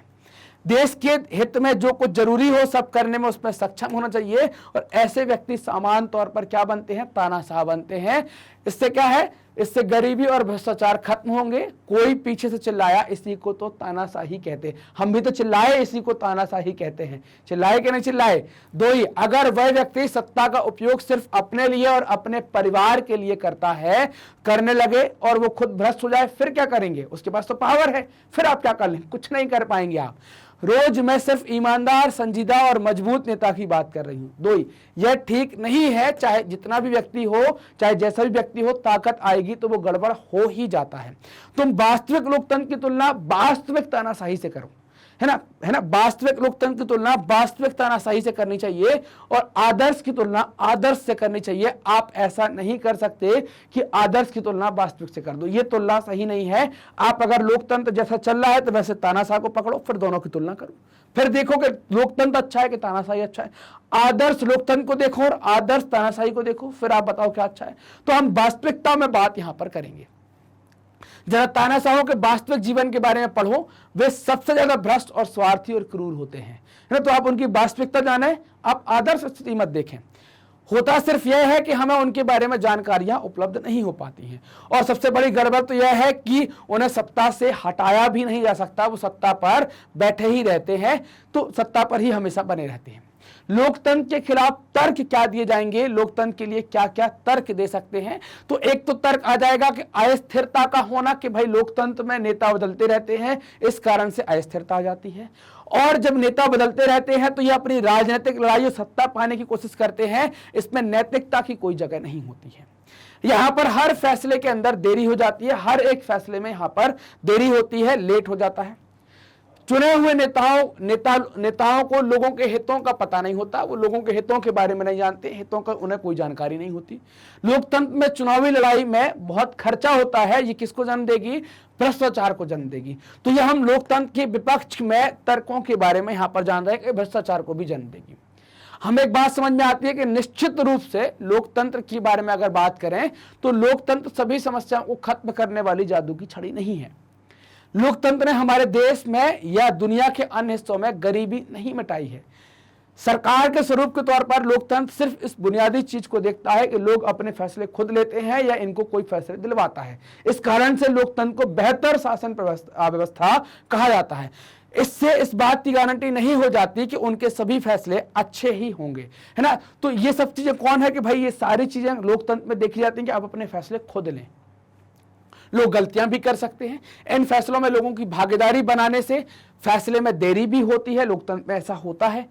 देश के हित में जो कुछ जरूरी हो सब करने में उसमें सक्षम होना चाहिए, और ऐसे व्यक्ति सामान्य तौर पर क्या बनते हैं? तानाशाह बनते हैं। इससे क्या है? इससे गरीबी और भ्रष्टाचार खत्म होंगे। कोई पीछे से चिल्लाया इसी को तो तानाशाही कहते हैं। हम भी तो चिल्लाए इसी को तानाशाही कहते हैं। चिल्लाए कि नहीं चिल्लाए? दो ही। अगर वह व्यक्ति सत्ता का उपयोग सिर्फ अपने लिए और अपने परिवार के लिए करता है, करने लगे और वो खुद भ्रष्ट हो जाए, फिर क्या करेंगे? उसके पास तो पावर है, फिर आप क्या कर लेंगे? कुछ नहीं कर पाएंगे आप। रोज मैं सिर्फ ईमानदार, संजीदा और मजबूत नेता की बात कर रही हूं। दो ही। यह ठीक नहीं है। चाहे जितना भी व्यक्ति हो, चाहे जैसा भी व्यक्ति हो, ताकत आएगी तो वो गड़बड़ हो ही जाता है। तुम वास्तविक लोकतंत्र की तुलना वास्तविक तानाशाही से करो, है ना? वास्तविक लोकतंत्र की तुलना वास्तविक तानाशाही से करनी चाहिए और आदर्श की तुलना आदर्श से करनी चाहिए। आप ऐसा नहीं कर सकते कि आदर्श की तुलना वास्तविक से कर दो, ये तुलना सही नहीं है। आप अगर लोकतंत्र जैसा चल रहा है तो वैसे तानाशाह को पकड़ो, फिर दोनों की तुलना करो, फिर देखो कि लोकतंत्र अच्छा है कि तानाशाही अच्छा है। आदर्श लोकतंत्र को देखो और आदर्श तानाशाही को देखो, फिर आप बताओ क्या अच्छा है। तो हम वास्तविकता में बात यहां पर करेंगे। जरा तानाशाहों के वास्तविक जीवन के बारे में पढ़ो, वे सबसे ज्यादा भ्रष्ट और स्वार्थी और क्रूर होते हैं, है ना? तो आप उनकी वास्तविकता जाने, आप आदर्श स्थिति मत देखें। होता सिर्फ यह है कि हमें उनके बारे में जानकारियां उपलब्ध नहीं हो पाती हैं, और सबसे बड़ी गड़बड़ तो यह है कि उन्हें सत्ता से हटाया भी नहीं जा सकता। वो सत्ता पर बैठे ही रहते हैं, तो सत्ता पर ही हमेशा बने रहते हैं। लोकतंत्र के खिलाफ तर्क क्या दिए जाएंगे? लोकतंत्र के लिए क्या क्या तर्क दे सकते हैं? तो एक तो तर्क आ जाएगा कि अस्थिरता का होना, कि भाई लोकतंत्र में नेता बदलते रहते हैं, इस कारण से अस्थिरता आ जाती है। और जब नेता बदलते रहते हैं तो ये अपनी राजनीतिक लड़ाई और सत्ता पाने की कोशिश करते हैं, इसमें नैतिकता की कोई जगह नहीं होती है। यहां पर हर फैसले के अंदर देरी हो जाती है, हर एक फैसले में यहां पर देरी होती है, लेट हो जाता है। चुने हुए नेताओं को लोगों के हितों का पता नहीं होता, वो लोगों के हितों के बारे में नहीं जानते, हितों का उन्हें कोई जानकारी नहीं होती। लोकतंत्र में चुनावी लड़ाई में बहुत खर्चा होता है, ये किसको जन्म देगी? भ्रष्टाचार को जन्म देगी। तो यह हम लोकतंत्र के विपक्ष में तर्कों के बारे में यहां पर जान रहे हैं कि भ्रष्टाचार को भी जन्म देगी। हमें एक बात समझ में आती है कि निश्चित रूप से लोकतंत्र के बारे में अगर बात करें तो लोकतंत्र सभी समस्याओं को खत्म करने वाली जादू की छड़ी नहीं है। लोकतंत्र ने हमारे देश में या दुनिया के अन्य हिस्सों में गरीबी नहीं मिटाई है। सरकार के स्वरूप के तौर पर लोकतंत्र सिर्फ इस बुनियादी चीज को देखता है कि लोग अपने फैसले खुद लेते हैं या इनको कोई फैसले दिलवाता है। इस कारण से लोकतंत्र को बेहतर शासन व्यवस्था कहा जाता है। इससे इस बात की गारंटी नहीं हो जाती कि उनके सभी फैसले अच्छे ही होंगे, है ना। तो ये सब चीजें कौन है कि भाई ये सारी चीजें लोकतंत्र में देखी जाती हैं कि आप अपने फैसले खुद लें। लोग गलतियां भी कर सकते हैं, इन फैसलों में लोगों की भागीदारी बनाने से फैसले में देरी भी होती है, लोकतंत्र में ऐसा होता है।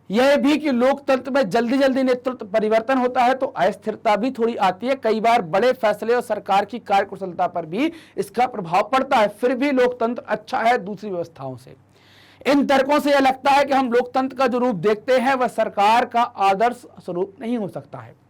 यह भी कि लोकतंत्र में जल्दी जल्दी नेतृत्व परिवर्तन होता है तो अस्थिरता भी थोड़ी आती है। कई बार बड़े फैसले और सरकार की कार्यकुशलता पर भी इसका प्रभाव पड़ता है, फिर भी लोकतंत्र अच्छा है दूसरी व्यवस्थाओं से। इन तर्कों से यह लगता है कि हम लोकतंत्र का जो रूप देखते हैं वह सरकार का आदर्श स्वरूप नहीं हो सकता है।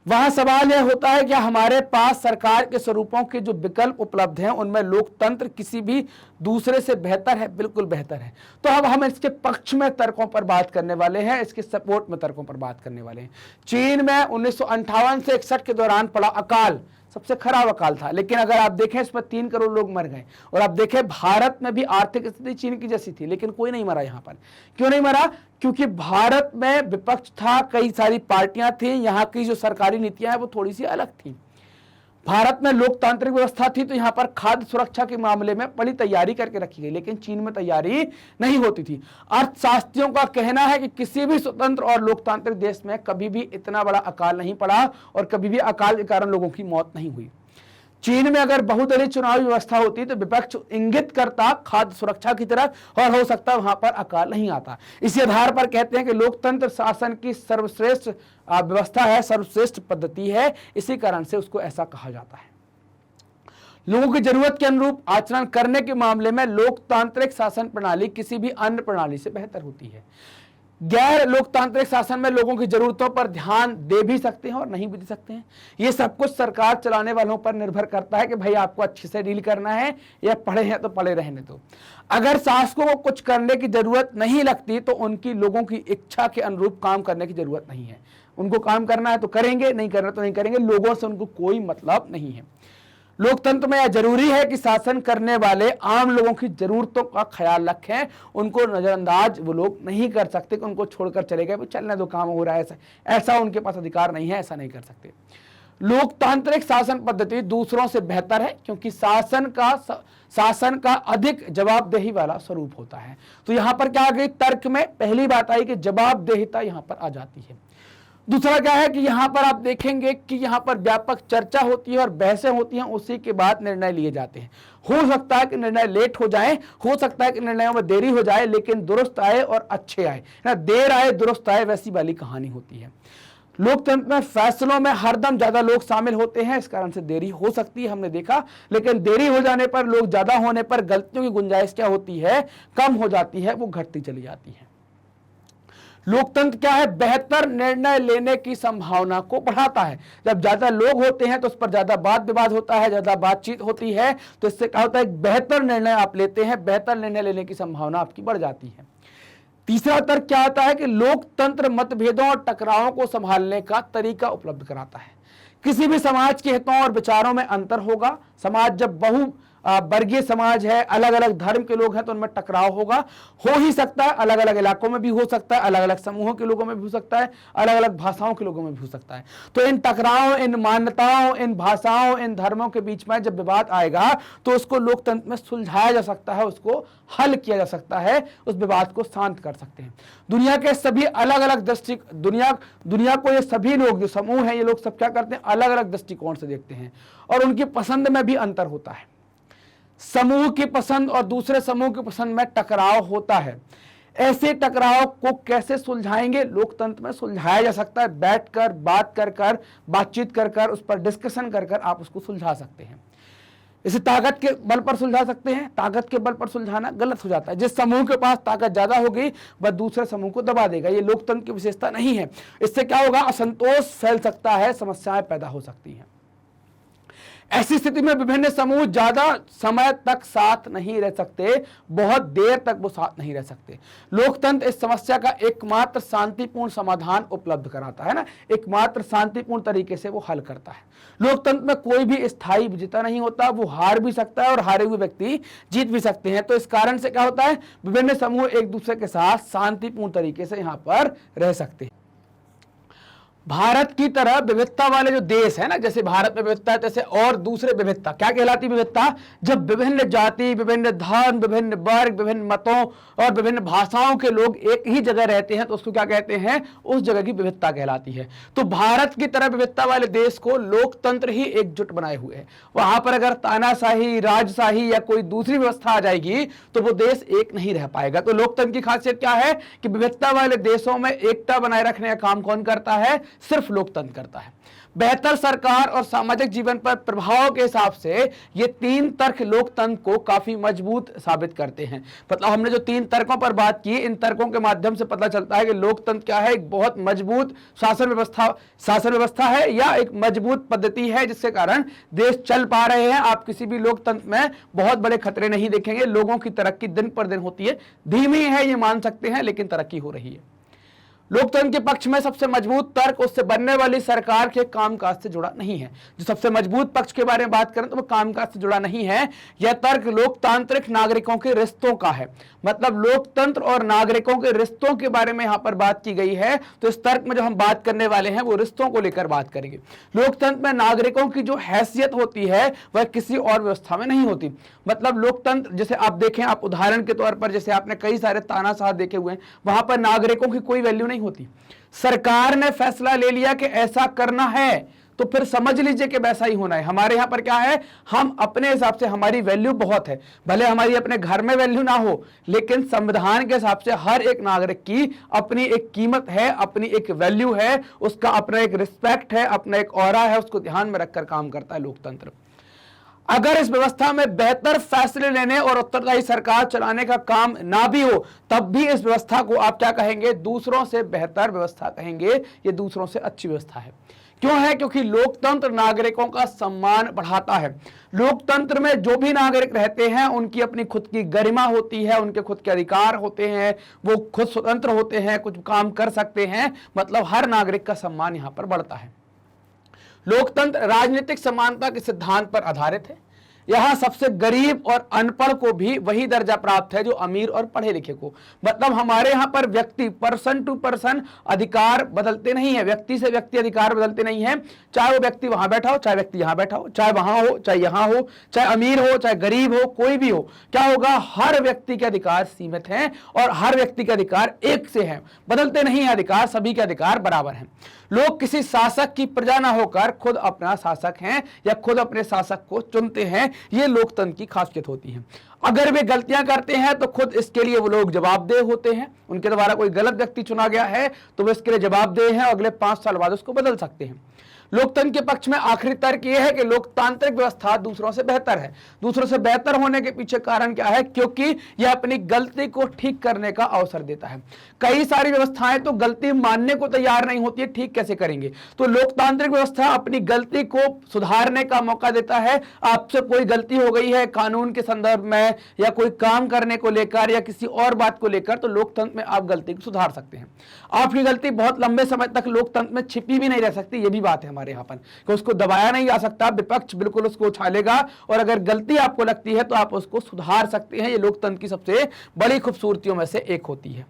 वहां सवाल यह होता है कि हमारे पास सरकार के स्वरूपों के जो विकल्प उपलब्ध हैं उनमें लोकतंत्र किसी भी दूसरे से बेहतर है? बिल्कुल बेहतर है। तो अब हम इसके पक्ष में तर्कों पर बात करने वाले हैं, इसके सपोर्ट में तर्कों पर बात करने वाले हैं। चीन में 1958 से 61 के दौरान पड़ा अकाल सबसे खराब अकाल था, लेकिन अगर आप देखें इसमें 3 करोड़ लोग मर गए। और आप देखें भारत में भी आर्थिक स्थिति चीन की जैसी थी, लेकिन कोई नहीं मरा यहां पर। क्यों नहीं मरा? क्योंकि भारत में विपक्ष था, कई सारी पार्टियां थी, यहां की जो सरकारी नीतियां हैं वो थोड़ी सी अलग थी। भारत में लोकतांत्रिक व्यवस्था थी तो यहां पर खाद्य सुरक्षा के मामले में बड़ी तैयारी करके रखी गई, लेकिन चीन में तैयारी नहीं होती थी। अर्थशास्त्रियों का कहना है कि किसी भी स्वतंत्र और लोकतांत्रिक देश में कभी भी इतना बड़ा अकाल नहीं पड़ा और कभी भी अकाल के कारण लोगों की मौत नहीं हुई। चीन में अगर बहुदलीय चुनावी व्यवस्था होती तो विपक्ष इंगित करता खाद्य सुरक्षा की तरफ और हो सकता वहां पर अकाल नहीं आता। इसी आधार पर कहते हैं कि लोकतंत्र शासन की सर्वश्रेष्ठ व्यवस्था है, सर्वश्रेष्ठ पद्धति है, इसी कारण से उसको ऐसा कहा जाता है। लोगों की जरूरत के अनुरूप आचरण करने के मामले में लोकतांत्रिक शासन प्रणाली किसी भी अन्य प्रणाली से बेहतर होती है। गैर लोकतांत्रिक शासन में लोगों की जरूरतों पर ध्यान दे भी सकते हैं और नहीं भी दे सकते हैं। ये सब कुछ सरकार चलाने वालों पर निर्भर करता है कि भाई आपको अच्छे से डील करना है या पढ़े हैं तो पढ़े रहने दो। अगर शासकों को कुछ करने की जरूरत नहीं लगती तो उनकी लोगों की इच्छा के अनुरूप काम करने की जरूरत नहीं है। उनको काम करना है तो करेंगे, नहीं करना तो नहीं करेंगे, लोगों से उनको कोई मतलब नहीं है। लोकतंत्र में यह जरूरी है कि शासन करने वाले आम लोगों की जरूरतों का ख्याल रखें, उनको नजरअंदाज वो लोग नहीं कर सकते कि उनको छोड़कर चले गए, चलने दो काम हो रहा है, ऐसा उनके पास अधिकार नहीं है, ऐसा नहीं कर सकते। लोकतांत्रिक शासन पद्धति दूसरों से बेहतर है क्योंकि शासन का अधिक जवाबदेही वाला स्वरूप होता है। तो यहां पर क्या आ गई? तर्क में पहली बात आई कि जवाबदेहिता यहां पर आ जाती है। दूसरा क्या है कि यहां पर आप देखेंगे कि यहां पर व्यापक चर्चा होती है और बहसें होती हैं, उसी के बाद निर्णय लिए जाते हैं। हो सकता है कि निर्णय लेट हो जाए, हो सकता है कि निर्णयों में देरी हो जाए, लेकिन दुरुस्त आए और अच्छे आए, ना देर आए दुरुस्त आए, वैसी वाली कहानी होती है। लोकतंत्र में फैसलों में हरदम ज्यादा लोग शामिल होते हैं, इस कारण से देरी हो सकती है, हमने देखा। लेकिन देरी हो जाने पर, लोग ज्यादा होने पर गलतियों की गुंजाइश क्या होती है? कम हो जाती है, वो घटती चली जाती है। लोकतंत्र क्या है? बेहतर निर्णय लेने की संभावना को बढ़ाता है। जब ज्यादा लोग होते हैं तो उस पर ज्यादा वाद विवाद होता है, ज्यादा बातचीत होती है, तो इससे क्या होता है? बेहतर निर्णय आप लेते हैं, बेहतर निर्णय लेने की संभावना आपकी बढ़ जाती है। तीसरा तर्क क्या आता है कि लोकतंत्र मतभेदों और टकरावों को संभालने का तरीका उपलब्ध कराता है। किसी भी समाज के हितों और विचारों में अंतर होगा। समाज जब बहु वर्गीय समाज है, अलग अलग धर्म के लोग हैं, तो उनमें टकराव होगा, हो ही सकता है, अलग अलग इलाकों में भी हो सकता है, अलग अलग समूहों के लोगों में भी हो सकता है, अलग अलग भाषाओं के लोगों में भी हो सकता है। तो इन टकराव, इन मान्यताओं, इन भाषाओं, इन धर्मों के बीच में जब विवाद आएगा तो उसको लोकतंत्र में सुलझाया जा सकता है, उसको हल किया जा सकता है, उस विवाद को शांत कर सकते हैं। दुनिया के सभी अलग अलग दुनिया को ये सभी लोग जो समूह हैं, ये लोग सब क्या करते हैं? अलग अलग दृष्टिकोण से देखते हैं और उनकी पसंद में भी अंतर होता है। समूह की पसंद और दूसरे समूह की पसंद में टकराव होता है। ऐसे टकराव को कैसे सुलझाएंगे? लोकतंत्र में सुलझाया जा सकता है, बैठकर बातचीत कर कर उस पर डिस्कशन कर कर आप उसको सुलझा सकते हैं। इसे ताकत के बल पर सुलझा सकते हैं। ताकत के बल पर सुलझाना गलत हो जाता है। जिस समूह के पास ताकत ज्यादा होगी वह दूसरे समूह को दबा देगा। ये लोकतंत्र की विशेषता नहीं है। इससे क्या होगा, असंतोष फैल सकता है, समस्याएं पैदा हो सकती हैं। ऐसी स्थिति में विभिन्न समूह ज्यादा समय तक साथ नहीं रह सकते, बहुत देर तक वो साथ नहीं रह सकते। लोकतंत्र इस समस्या का एकमात्र शांतिपूर्ण समाधान उपलब्ध कराता है ना, एकमात्र शांतिपूर्ण तरीके से वो हल करता है। लोकतंत्र में कोई भी स्थायी विजेता नहीं होता, वो हार भी सकता है और हारे हुए व्यक्ति जीत भी सकते हैं। तो इस कारण से क्या होता है, विभिन्न समूह एक दूसरे के साथ शांतिपूर्ण तरीके से यहां पर रह सकते हैं। भारत की तरह विविधता वाले जो देश है ना, जैसे भारत में विविधता है, जैसे और दूसरे विविधता क्या कहलाती विविधता, जब विभिन्न जाति, विभिन्न धर्म, विभिन्न वर्ग, विभिन्न मतों और विभिन्न भाषाओं के लोग एक ही जगह रहते हैं तो उसको क्या कहते हैं, उस जगह की विविधता कहलाती है। तो भारत की तरह विविधता वाले देश को लोकतंत्र ही एकजुट बनाए हुए है। वहां पर अगर तानाशाही, राजशाही या कोई दूसरी व्यवस्था आ जाएगी तो वो देश एक नहीं रह पाएगा। तो लोकतंत्र की खासियत क्या है कि विविधता वाले देशों में एकता बनाए रखने का काम कौन करता है, सिर्फ लोकतंत्र करता है। बेहतर सरकार और सामाजिक जीवन पर प्रभाव के हिसाब से ये तीन तर्क लोकतंत्र को काफी मजबूत साबित करते हैं। मतलब हमने जो तीन तर्कों पर बात की, इन तर्कों के माध्यम से पता चलता है कि लोकतंत्र क्या है, एक बहुत मजबूत शासन व्यवस्था है या एक मजबूत पद्धति है जिसके कारण देश चल पा रहे हैं। आप किसी भी लोकतंत्र में बहुत बड़े खतरे नहीं देखेंगे। लोगों की तरक्की दिन पर दिन होती है, धीमी है ये मान सकते हैं, लेकिन तरक्की हो रही है। लोकतंत्र के पक्ष में सबसे मजबूत तर्क उससे बनने वाली सरकार के कामकाज से जुड़ा नहीं है। जो सबसे मजबूत पक्ष के बारे में बात करें तो वो कामकाज से जुड़ा नहीं है। यह तर्क लोकतांत्रिक नागरिकों के रिश्तों का है। मतलब लोकतंत्र और नागरिकों के रिश्तों के बारे में यहां पर बात की गई है। तो इस तर्क में जो हम बात करने वाले हैं वो रिश्तों को लेकर बात करेंगे। लोकतंत्र में नागरिकों की जो हैसियत होती है वह किसी और व्यवस्था में नहीं होती। मतलब लोकतंत्र जैसे आप देखें, आप उदाहरण के तौर पर जैसे आपने कई सारे तानाशाह देखे हुए हैं, वहां पर नागरिकों की कोई वैल्यू नहीं होती। सरकार ने फैसला ले लिया कि ऐसा करना है तो फिर समझ लीजिए कि वैसा ही होना है। हमारे यहां पर क्या है, हम अपने हिसाब से, हमारी वैल्यू बहुत है, भले हमारी अपने घर में वैल्यू ना हो, लेकिन संविधान के हिसाब से हर एक नागरिक की अपनी एक कीमत है, अपनी एक वैल्यू है, उसका अपना एक रिस्पेक्ट है, अपना एक ऑरा है, उसको ध्यान में रखकर काम करता है लोकतंत्र। अगर इस व्यवस्था में बेहतर फैसले लेने और उत्तरदायी सरकार चलाने का काम ना भी हो, तब भी इस व्यवस्था को आप क्या कहेंगे, दूसरों से बेहतर व्यवस्था कहेंगे। ये दूसरों से अच्छी व्यवस्था है। क्यों है? क्योंकि लोकतंत्र नागरिकों का सम्मान बढ़ाता है। लोकतंत्र में जो भी नागरिक रहते हैं उनकी अपनी खुद की गरिमा होती है, उनके खुद के अधिकार होते हैं, वो खुद स्वतंत्र होते हैं, कुछ काम कर सकते हैं। मतलब हर नागरिक का सम्मान यहां पर बढ़ता है। लोकतंत्र राजनीतिक समानता के सिद्धांत पर आधारित है। यहां सबसे गरीब और अनपढ़ को भी वही दर्जा प्राप्त है जो अमीर और पढ़े लिखे को। मतलब हमारे यहां पर व्यक्ति पर्सन टू पर्सन अधिकार बदलते नहीं है, व्यक्ति से व्यक्ति अधिकार बदलते नहीं है। चाहे वो व्यक्ति वहां बैठा हो, चाहे व्यक्ति यहां बैठा हो, चाहे वहां हो, चाहे यहां हो, चाहे अमीर हो, चाहे गरीब हो, कोई भी हो, क्या होगा, हर व्यक्ति के अधिकार सीमित हैं और हर व्यक्ति के अधिकार एक से हैं, बदलते नहीं है अधिकार, सभी के अधिकार बराबर हैं। लोग किसी शासक की प्रजा ना होकर खुद अपना शासक हैं या खुद अपने शासक को चुनते हैं। ये लोकतंत्र की खासियत होती है। अगर वे गलतियां करते हैं तो खुद इसके लिए वो लोग जवाबदेह होते हैं। उनके द्वारा कोई गलत व्यक्ति चुना गया है तो वो इसके लिए जवाबदेह हैं, अगले 5 साल बाद उसको बदल सकते हैं। लोकतंत्र के पक्ष में आखिरी तर्क यह है कि लोकतांत्रिक व्यवस्था दूसरों से बेहतर है। दूसरों से बेहतर होने के पीछे कारण क्या है? क्योंकि यह अपनी गलती को ठीक करने का अवसर देता है। कई सारी व्यवस्थाएं तो गलती मानने को तैयार नहीं होती है, ठीक कैसे करेंगे? तो लोकतांत्रिक व्यवस्था अपनी गलती को सुधारने का मौका देता है। आपसे कोई गलती हो गई है कानून के संदर्भ में या कोई काम करने को लेकर या किसी और बात को लेकर, तो लोकतंत्र में आप गलती को सुधार सकते हैं। आपकी गलती बहुत लंबे समय तक लोकतंत्र में छिपी भी नहीं रह सकती, ये भी बात है हमारे यहाँ पर कि उसको दबाया नहीं जा सकता। विपक्ष बिल्कुल उसको उछालेगा और अगर गलती आपको लगती है तो आप उसको सुधार सकते हैं। ये लोकतंत्र की सबसे बड़ी खूबसूरतियों में से एक होती है।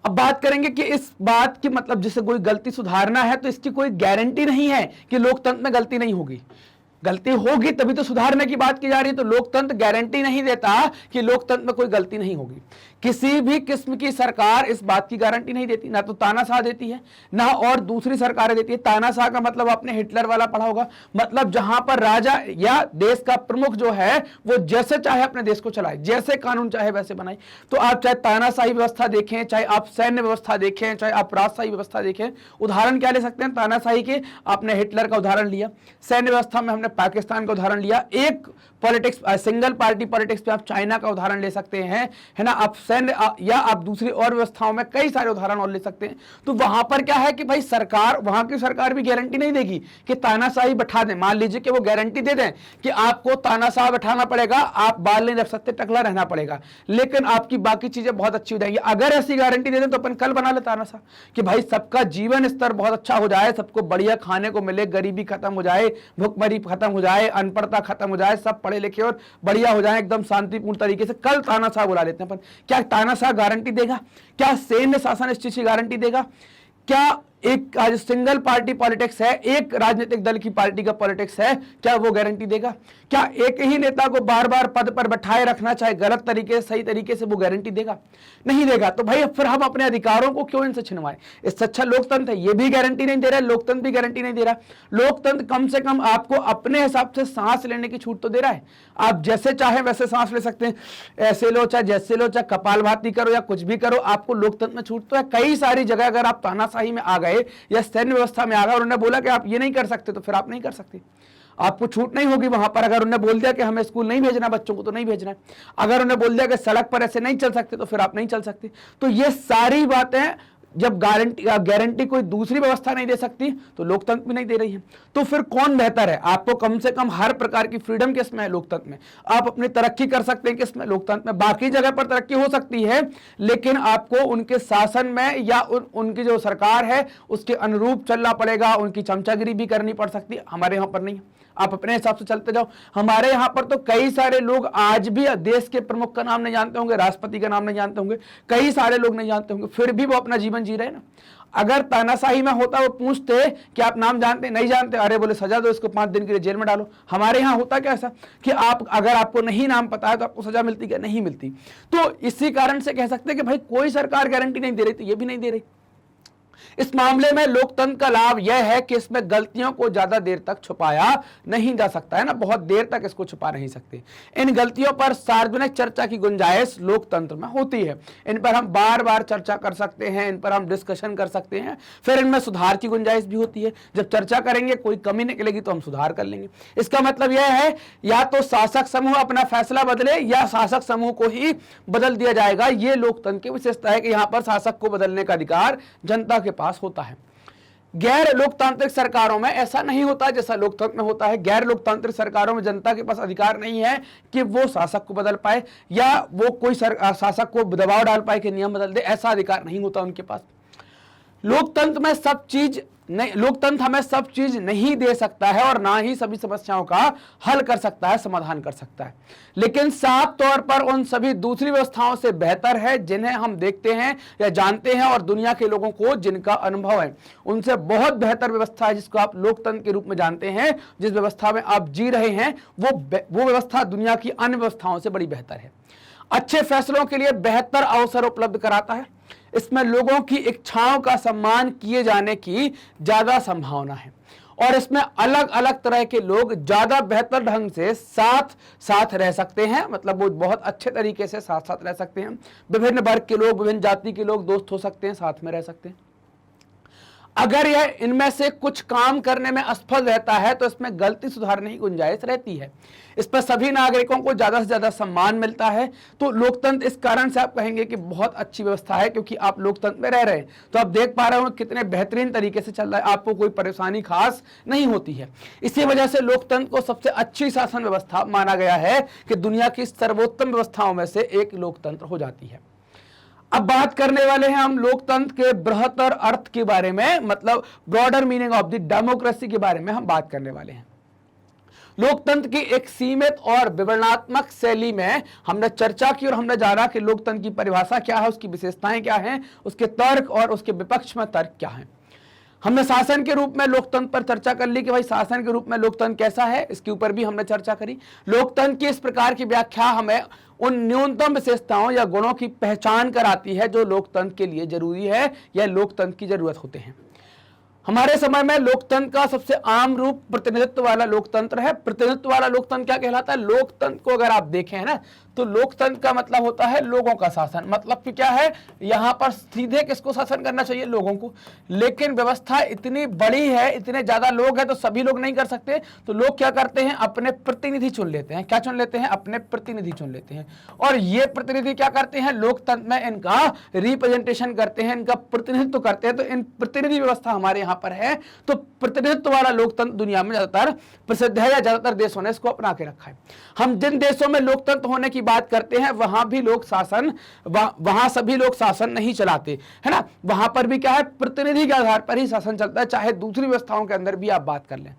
अब बात करेंगे कि इस बात की मतलब जिसे कोई गलती सुधारना है तो इसकी कोई गारंटी नहीं है कि लोकतंत्र में गलती नहीं होगी। गलती होगी तभी तो सुधारने की बात की जा रही है। तो लोकतंत्र गारंटी नहीं देता कि लोकतंत्र में कोई गलती नहीं होगी। किसी भी किस्म की सरकार इस बात की गारंटी नहीं देती, ना तो तानाशाह देती है ना और दूसरी सरकारें देती है। तानाशाह का मतलब आपने हिटलर वाला पढ़ा होगा, मतलब जहां पर राजा या देश का प्रमुख जो है वो जैसे चाहे अपने देश को चलाए, जैसे कानून चाहे वैसे बनाए। तो आप चाहे तानाशाही व्यवस्था देखें, चाहे आप सैन्य व्यवस्था देखें, चाहे आप राजशाही व्यवस्था देखें। उदाहरण क्या ले सकते हैं तानाशाही के? आपने हिटलर का उदाहरण लिया, सैन्य व्यवस्था में हमने पाकिस्तान का उदाहरण लिया, एक पॉलिटिक्स सिंगल पार्टी पॉलिटिक्स पे आप चाइना का उदाहरण ले सकते हैं, है ना। आप सैन्य या आप दूसरी और व्यवस्थाओं में कई सारे उदाहरण और ले सकते हैं। तो वहां पर क्या है कि भाई सरकार, वहां की सरकार भी गारंटी नहीं देगी कि तानाशाही बैठा दें। मान लीजिए कि वो गारंटी दे दें कि आपको तानाशाह बैठाना पड़ेगा, आप बाल नहीं रख सकते, टकला रहना पड़ेगा, लेकिन आपकी बाकी चीजें बहुत अच्छी हो जाएंगी। अगर ऐसी गारंटी दे दें तो अपन कल बना ले तानाशाह कि भाई सबका जीवन स्तर बहुत अच्छा हो जाए, सबको बढ़िया खाने को मिले, गरीबी खत्म हो जाए, भुखमरी खत्म हो जाए, अनपढ़ता खत्म हो जाए, सब पढ़े लिखे और बढ़िया हो जाए एकदम शांतिपूर्ण तरीके से। कल तानाशाह बुला लेते हैं अपन। क्या तानाशाह गारंटी देगा? क्या सैन्य शासन इस चीज की गारंटी देगा? क्या एक आज सिंगल पार्टी पॉलिटिक्स है, एक राजनीतिक दल की पार्टी का पॉलिटिक्स है, क्या वो गारंटी देगा? क्या एक ही नेता को बार बार पद पर बैठाए रखना, चाहे गलत तरीके से सही तरीके से, वो गारंटी देगा? नहीं देगा। तो भाई फिर हम अपने अधिकारों को क्यों इनसे छिनवाएं? इससे अच्छा लोकतंत्र है, ये भी गारंटी नहीं दे रहा है, लोकतंत्र भी गारंटी नहीं दे रहा। लोकतंत्र कम से कम आपको अपने हिसाब से सांस लेने की छूट तो दे रहा है। आप जैसे चाहे वैसे सांस ले सकते हैं, ऐसे लो चाहे जैसे लो, चाहे कपालभाति करो या कुछ भी करो, आपको लोकतंत्र में छूट तो है। कई सारी जगह अगर आप तानाशाही में आ गए या सैन्य व्यवस्था में आ गए और उन्होंने बोला कि आप ये नहीं कर सकते, तो फिर आप नहीं कर सकते, आपको छूट नहीं होगी वहां पर। अगर उन्होंने बोल दिया कि हमें स्कूल नहीं भेजना बच्चों को, तो नहीं भेजना है। अगर उन्होंने बोल दिया कि सड़क पर ऐसे नहीं चल सकते, तो फिर आप नहीं चल सकते। तो ये सारी बातें जब गारंटी कोई दूसरी व्यवस्था नहीं दे सकती, तो लोकतंत्र भी नहीं दे रही है। तो फिर कौन बेहतर है? आपको कम से कम हर प्रकार की फ्रीडम किसमें है? लोकतंत्र में। आप अपनी तरक्की कर सकते हैं किसमें? लोकतंत्र में। बाकी जगह पर तरक्की हो सकती है, लेकिन आपको उनके शासन में या उनकी जो सरकार है उसके अनुरूप चलना पड़ेगा, उनकी चमचागिरी भी करनी पड़ सकती है। हमारे यहां पर नहीं, आप अपने हिसाब से चलते जाओ। हमारे यहां पर तो कई सारे लोग आज भी देश के प्रमुख का नाम नहीं जानते होंगे, राष्ट्रपति का नाम नहीं जानते होंगे, कई सारे लोग नहीं जानते होंगे, फिर भी वो अपना जीवन जी रहे हैं ना। अगर तानाशाही में होता वो पूछते कि आप नाम जानते? नहीं जानते, अरे बोले सजा दो इसको, 5 दिन के लिए जेल में डालो। हमारे यहाँ होता क्या ऐसा कि आप अगर आपको नहीं नाम पता है तो आपको सजा मिलती क्या? नहीं मिलती। तो इसी कारण से कह सकते हैं कि भाई कोई सरकार गारंटी नहीं दे रही, तो ये भी नहीं दे रही। इस मामले में लोकतंत्र का लाभ यह है कि इसमें गलतियों को ज्यादा देर तक छुपाया नहीं जा सकता है ना, बहुत देर तक इसको छुपा नहीं सकते। इन गलतियों पर सार्वजनिक चर्चा की गुंजाइश लोकतंत्र में होती है। इन पर हम बार बार चर्चा कर सकते हैं, इन पर हम डिस्कशन कर सकते हैं, फिर इनमें सुधार की गुंजाइश भी होती है। जब चर्चा करेंगे कोई कमी निकलेगी तो हम सुधार कर लेंगे। इसका मतलब यह है या तो शासक समूह अपना फैसला बदले या शासक समूह को ही बदल दिया जाएगा। यह लोकतंत्र की विशेषता है कि यहां पर शासक को बदलने का अधिकार जनता के पास होता है। गैर लोकतांत्रिक सरकारों में ऐसा नहीं होता जैसा लोकतंत्र में होता है। गैर लोकतांत्रिक सरकारों में जनता के पास अधिकार नहीं है कि वो शासक को बदल पाए या वो कोई शासक को दबाव डाल पाए कि नियम बदल दे, ऐसा अधिकार नहीं होता उनके पास। लोकतंत्र में सब चीज नहीं, लोकतंत्र हमें सब चीज नहीं दे सकता है और ना ही सभी समस्याओं का हल कर सकता है, समाधान कर सकता है, लेकिन साफ तौर पर उन सभी दूसरी व्यवस्थाओं से बेहतर है जिन्हें हम देखते हैं या जानते हैं और दुनिया के लोगों को जिनका अनुभव है उनसे बहुत बेहतर व्यवस्था है जिसको आप लोकतंत्र के रूप में जानते हैं। जिस व्यवस्था में आप जी रहे हैं वो व्यवस्था दुनिया की अन्य व्यवस्थाओं से बड़ी बेहतर है। अच्छे फैसलों के लिए बेहतर अवसर उपलब्ध कराता है। इसमें लोगों की इच्छाओं का सम्मान किए जाने की ज्यादा संभावना है और इसमें अलग अलग तरह के लोग ज्यादा बेहतर ढंग से साथ साथ रह सकते हैं, मतलब वो बहुत अच्छे तरीके से साथ साथ रह सकते हैं। विभिन्न वर्ग के लोग, विभिन्न जाति के लोग दोस्त हो सकते हैं, साथ में रह सकते हैं। अगर यह इनमें से कुछ काम करने में असफल रहता है तो इसमें गलती सुधारने की गुंजाइश रहती है। इस पर सभी नागरिकों को ज्यादा से ज्यादा सम्मान मिलता है। तो लोकतंत्र इस कारण से आप कहेंगे कि बहुत अच्छी व्यवस्था है क्योंकि आप लोकतंत्र में रह रहे हैं, तो आप देख पा रहे हो कितने बेहतरीन तरीके से चल रहा है, आपको कोई परेशानी खास नहीं होती है। इसी वजह से लोकतंत्र को सबसे अच्छी शासन व्यवस्था माना गया है कि दुनिया की सर्वोत्तम व्यवस्थाओं में से एक लोकतंत्र हो जाती है। अब बात करने वाले हैं हम लोकतंत्र के बृहत्तर अर्थ के बारे में, मतलब broader meaning of the democracy के बारे में हम बात करने वाले हैं। लोकतंत्र की एक सीमित और विवरणात्मक शैली में हमने चर्चा की और हमने जाना कि लोकतंत्र की परिभाषा क्या है, उसकी विशेषताएं क्या हैं, उसके तर्क और उसके विपक्ष में तर्क क्या हैं। हमने शासन के रूप में लोकतंत्र पर चर्चा कर ली कि भाई शासन के रूप में लोकतंत्र कैसा है, इसके ऊपर भी हमने चर्चा करी। लोकतंत्र की इस प्रकार की व्याख्या हमें उन न्यूनतम विशेषताओं या गुणों की पहचान कराती है जो लोकतंत्र के लिए जरूरी है या लोकतंत्र की जरूरत होते हैं। हमारे समय में लोकतंत्र का सबसे आम रूप प्रतिनिधित्व वाला लोकतंत्र है। प्रतिनिधित्व वाला लोकतंत्र क्या कहलाता है? लोकतंत्र को अगर आप देखें है ना, तो लोकतंत्र का मतलब होता है लोगों का शासन। मतलब कि क्या है, यहां पर सीधे किसको शासन करना चाहिए? लोगों को। लेकिन व्यवस्था इतनी बड़ी है, इतने ज्यादा लोग हैं, तो सभी लोग नहीं कर सकते, तो लोग क्या करते हैं? अपने प्रतिनिधि चुन लेते हैं। क्या चुन लेते हैं? अपने प्रतिनिधि चुन लेते हैं। और ये प्रतिनिधि क्या करते हैं? लोकतंत्र में इनका रिप्रेजेंटेशन करते हैं, इनका प्रतिनिधित्व करते हैं। तो इन प्रतिनिधि व्यवस्था हमारे यहाँ पर है। तो प्रतिनिधित्व वाला लोकतंत्र दुनिया में ज्यादातर प्रसिद्ध है या ज्यादातर देशों ने इसको अपना के रखा है। हम जिन देशों में लोकतंत्र होने की बात करते हैं वहां भी लोग शासन, वहां सभी लोग शासन नहीं चलाते, है ना। वहां पर भी क्या है? प्रतिनिधि के आधार पर ही शासन चलता है। चाहे दूसरी व्यवस्थाओं के अंदर भी आप बात कर लें,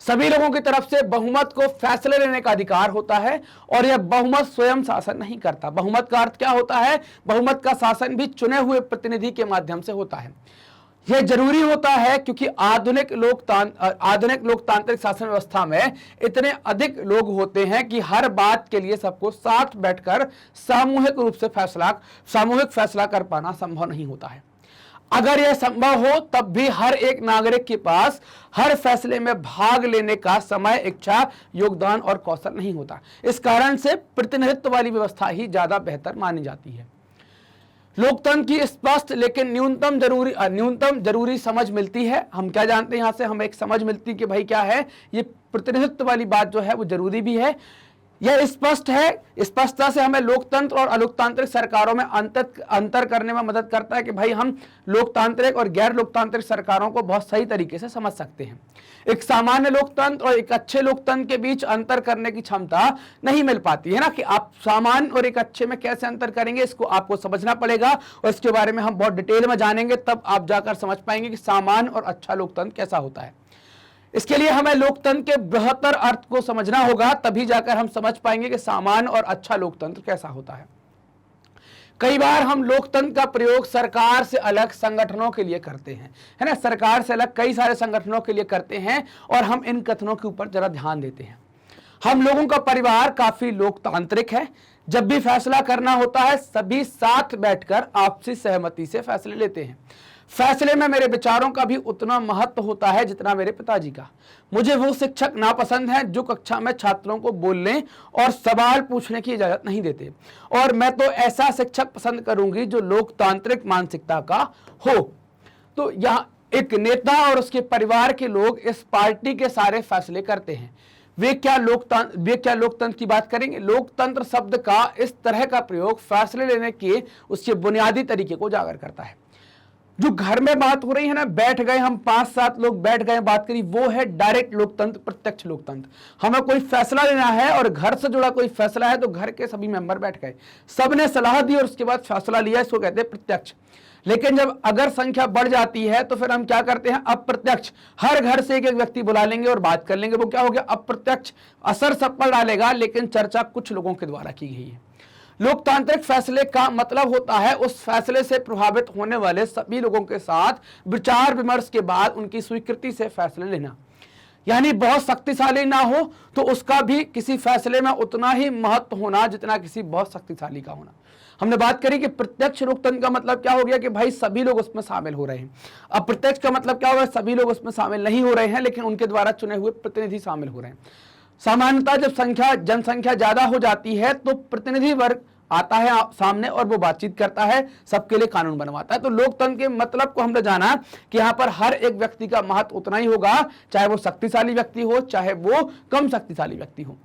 सभी लोगों की तरफ से बहुमत को फैसले लेने का अधिकार होता है और यह बहुमत स्वयं शासन नहीं करता। बहुमत का अर्थ क्या होता है? बहुमत का शासन भी चुने हुए प्रतिनिधि के माध्यम से होता है। यह जरूरी होता है क्योंकि आधुनिक लोकतांत्रिक शासन व्यवस्था में इतने अधिक लोग होते हैं कि हर बात के लिए सबको साथ बैठकर सामूहिक रूप से सामूहिक फैसला कर पाना संभव नहीं होता है। अगर यह संभव हो तब भी हर एक नागरिक के पास हर फैसले में भाग लेने का समय, इच्छा, योगदान और कौशल नहीं होता। इस कारण से प्रतिनिधित्व वाली व्यवस्था ही ज्यादा बेहतर मानी जाती है। लोकतंत्र की स्पष्ट लेकिन न्यूनतम जरूरी समझ मिलती है। हम क्या जानते हैं? यहां से हमें एक समझ मिलती है कि भाई क्या है, ये प्रतिनिधित्व वाली बात जो है वो जरूरी भी है, यह स्पष्ट है। स्पष्टता से हमें लोकतंत्र और अलोकतांत्रिक सरकारों में अंतर करने में मदद करता है कि भाई हम लोकतांत्रिक और गैर लोकतांत्रिक सरकारों को बहुत सही तरीके से समझ सकते हैं। एक सामान्य लोकतंत्र और एक अच्छे लोकतंत्र के बीच अंतर करने की क्षमता नहीं मिल पाती है ना, कि आप सामान्य और एक अच्छे में कैसे अंतर करेंगे, इसको आपको समझना पड़ेगा और इसके बारे में हम बहुत डिटेल में जानेंगे, तब आप जाकर समझ पाएंगे कि सामान्य और अच्छा लोकतंत्र कैसा होता है। इसके लिए हमें लोकतंत्र के बेहतर अर्थ को समझना होगा, तभी जाकर हम समझ पाएंगे कि सामान्य और अच्छा लोकतंत्र कैसा होता है। कई बार हम लोकतंत्र का प्रयोग सरकार से अलग संगठनों के लिए करते हैं, है ना। सरकार से अलग कई सारे संगठनों के लिए करते हैं और हम इन कथनों के ऊपर जरा ध्यान देते हैं। हम लोगों का परिवार काफी लोकतांत्रिक है। जब भी फैसला करना होता है सभी साथ बैठकर आपसी सहमति से फैसले लेते हैं। फैसले में मेरे विचारों का भी उतना महत्व होता है जितना मेरे पिताजी का। मुझे वो शिक्षक नापसंद हैं जो कक्षा में छात्रों को बोलने और सवाल पूछने की इजाजत नहीं देते, और मैं तो ऐसा शिक्षक पसंद करूंगी जो लोकतांत्रिक मानसिकता का हो। तो यहाँ एक नेता और उसके परिवार के लोग इस पार्टी के सारे फैसले करते हैं। वे क्या लोकतंत्र की बात करेंगे? लोकतंत्र शब्द का इस तरह का प्रयोग फैसले लेने के उसके बुनियादी तरीके को उजागर करता है। जो घर में बात हो रही है ना, बैठ गए हम 5-7 लोग बैठ गए बात करी, वो है डायरेक्ट लोकतंत्र, प्रत्यक्ष लोकतंत्र। हमें कोई फैसला लेना है और घर से जुड़ा कोई फैसला है तो घर के सभी मेंबर बैठ गए, सबने सलाह दी और उसके बाद फैसला लिया, इसको कहते हैं प्रत्यक्ष। लेकिन जब अगर संख्या बढ़ जाती है तो फिर हम क्या करते हैं? अप्रत्यक्ष। हर घर से एक एक व्यक्ति बुला लेंगे और बात कर लेंगे। वो क्या हो गया? अप्रत्यक्ष। असर सब पर डालेगा लेकिन चर्चा कुछ लोगों के द्वारा की गई है। लोकतांत्रिक फैसले का मतलब होता है उस फैसले से प्रभावित होने वाले सभी लोगों के साथ विचार विमर्श के बाद उनकी स्वीकृति से फैसले लेना। यानी बहुत शक्तिशाली ना हो तो उसका भी किसी फैसले में उतना ही महत्व होना जितना किसी बहुत शक्तिशाली का होना। हमने बात करी कि प्रत्यक्ष लोकतंत्र का मतलब क्या हो गया कि भाई सभी लोग उसमें शामिल हो रहे हैं। अप्रत्यक्ष का मतलब क्या होगा? सभी लोग उसमें शामिल नहीं हो रहे हैं लेकिन उनके द्वारा चुने हुए प्रतिनिधि शामिल हो रहे हैं। सामान्यतः जब जनसंख्या ज्यादा हो जाती है तो प्रतिनिधि वर्ग आता है सामने और वो बातचीत करता है, सबके लिए कानून बनवाता है। तो लोकतंत्र के मतलब को हमने जाना कि यहाँ पर हर एक व्यक्ति का महत्व उतना ही होगा, चाहे वो शक्तिशाली व्यक्ति हो चाहे वो कम शक्तिशाली व्यक्ति हो।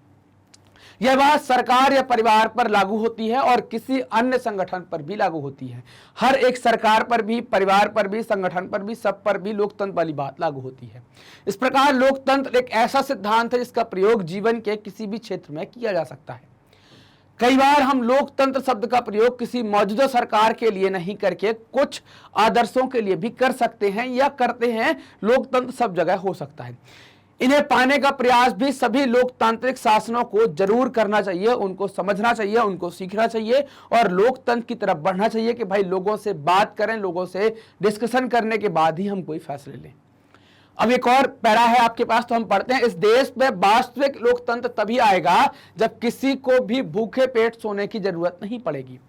यह बात सरकार या परिवार पर लागू होती है और किसी अन्य संगठन पर भी लागू होती है। हर एक सरकार पर भी, परिवार पर भी, संगठन पर भी, सब पर भी लोकतंत्र वाली बात लागू होती है। इस प्रकार लोकतंत्र एक ऐसा सिद्धांत है जिसका प्रयोग जीवन के किसी भी क्षेत्र में किया जा सकता है। कई बार हम लोकतंत्र शब्द का प्रयोग किसी मौजूदा सरकार के लिए नहीं करके कुछ आदर्शों के लिए भी कर सकते हैं या करते हैं। लोकतंत्र सब जगह हो सकता है। इन्हें पाने का प्रयास भी सभी लोकतांत्रिक शासनों को जरूर करना चाहिए, उनको समझना चाहिए, उनको सीखना चाहिए और लोकतंत्र की तरफ बढ़ना चाहिए कि भाई लोगों से बात करें, लोगों से डिस्कशन करने के बाद ही हम कोई फैसले लें। अब एक और पैरा है आपके पास, तो हम पढ़ते हैं, इस देश में वास्तविक लोकतंत्र तभी आएगा जब किसी को भी भूखे पेट सोने की जरूरत नहीं पड़ेगी।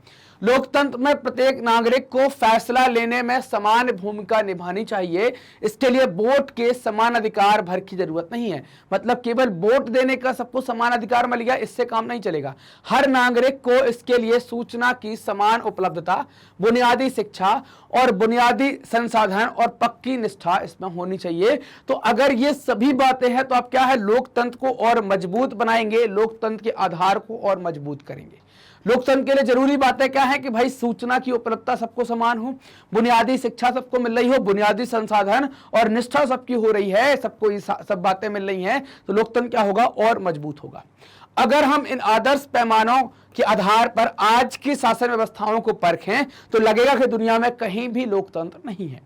लोकतंत्र में प्रत्येक नागरिक को फैसला लेने में समान भूमिका निभानी चाहिए। इसके लिए वोट के समान अधिकार भर की जरूरत नहीं है। मतलब केवल वोट देने का सबको समान अधिकार मिल गया, इससे काम नहीं चलेगा। हर नागरिक को इसके लिए सूचना की समान उपलब्धता, बुनियादी शिक्षा और बुनियादी संसाधन और पक्की निष्ठा इसमें होनी चाहिए। तो अगर ये सभी बातें हैं तो आप क्या है, लोकतंत्र को और मजबूत बनाएंगे, लोकतंत्र के आधार को और मजबूत करेंगे। लोकतंत्र के लिए जरूरी बातें क्या है कि भाई सूचना की उपलब्धता सबको समान हो, बुनियादी शिक्षा सबको मिल रही हो, बुनियादी संसाधन और निष्ठा सबकी हो रही है, सबको ये सब बातें मिल रही हैं, तो लोकतंत्र क्या होगा, और मजबूत होगा। अगर हम इन आदर्श पैमानों के आधार पर आज की शासन व्यवस्थाओं को परखें तो लगेगा कि दुनिया में कहीं भी लोकतंत्र नहीं है।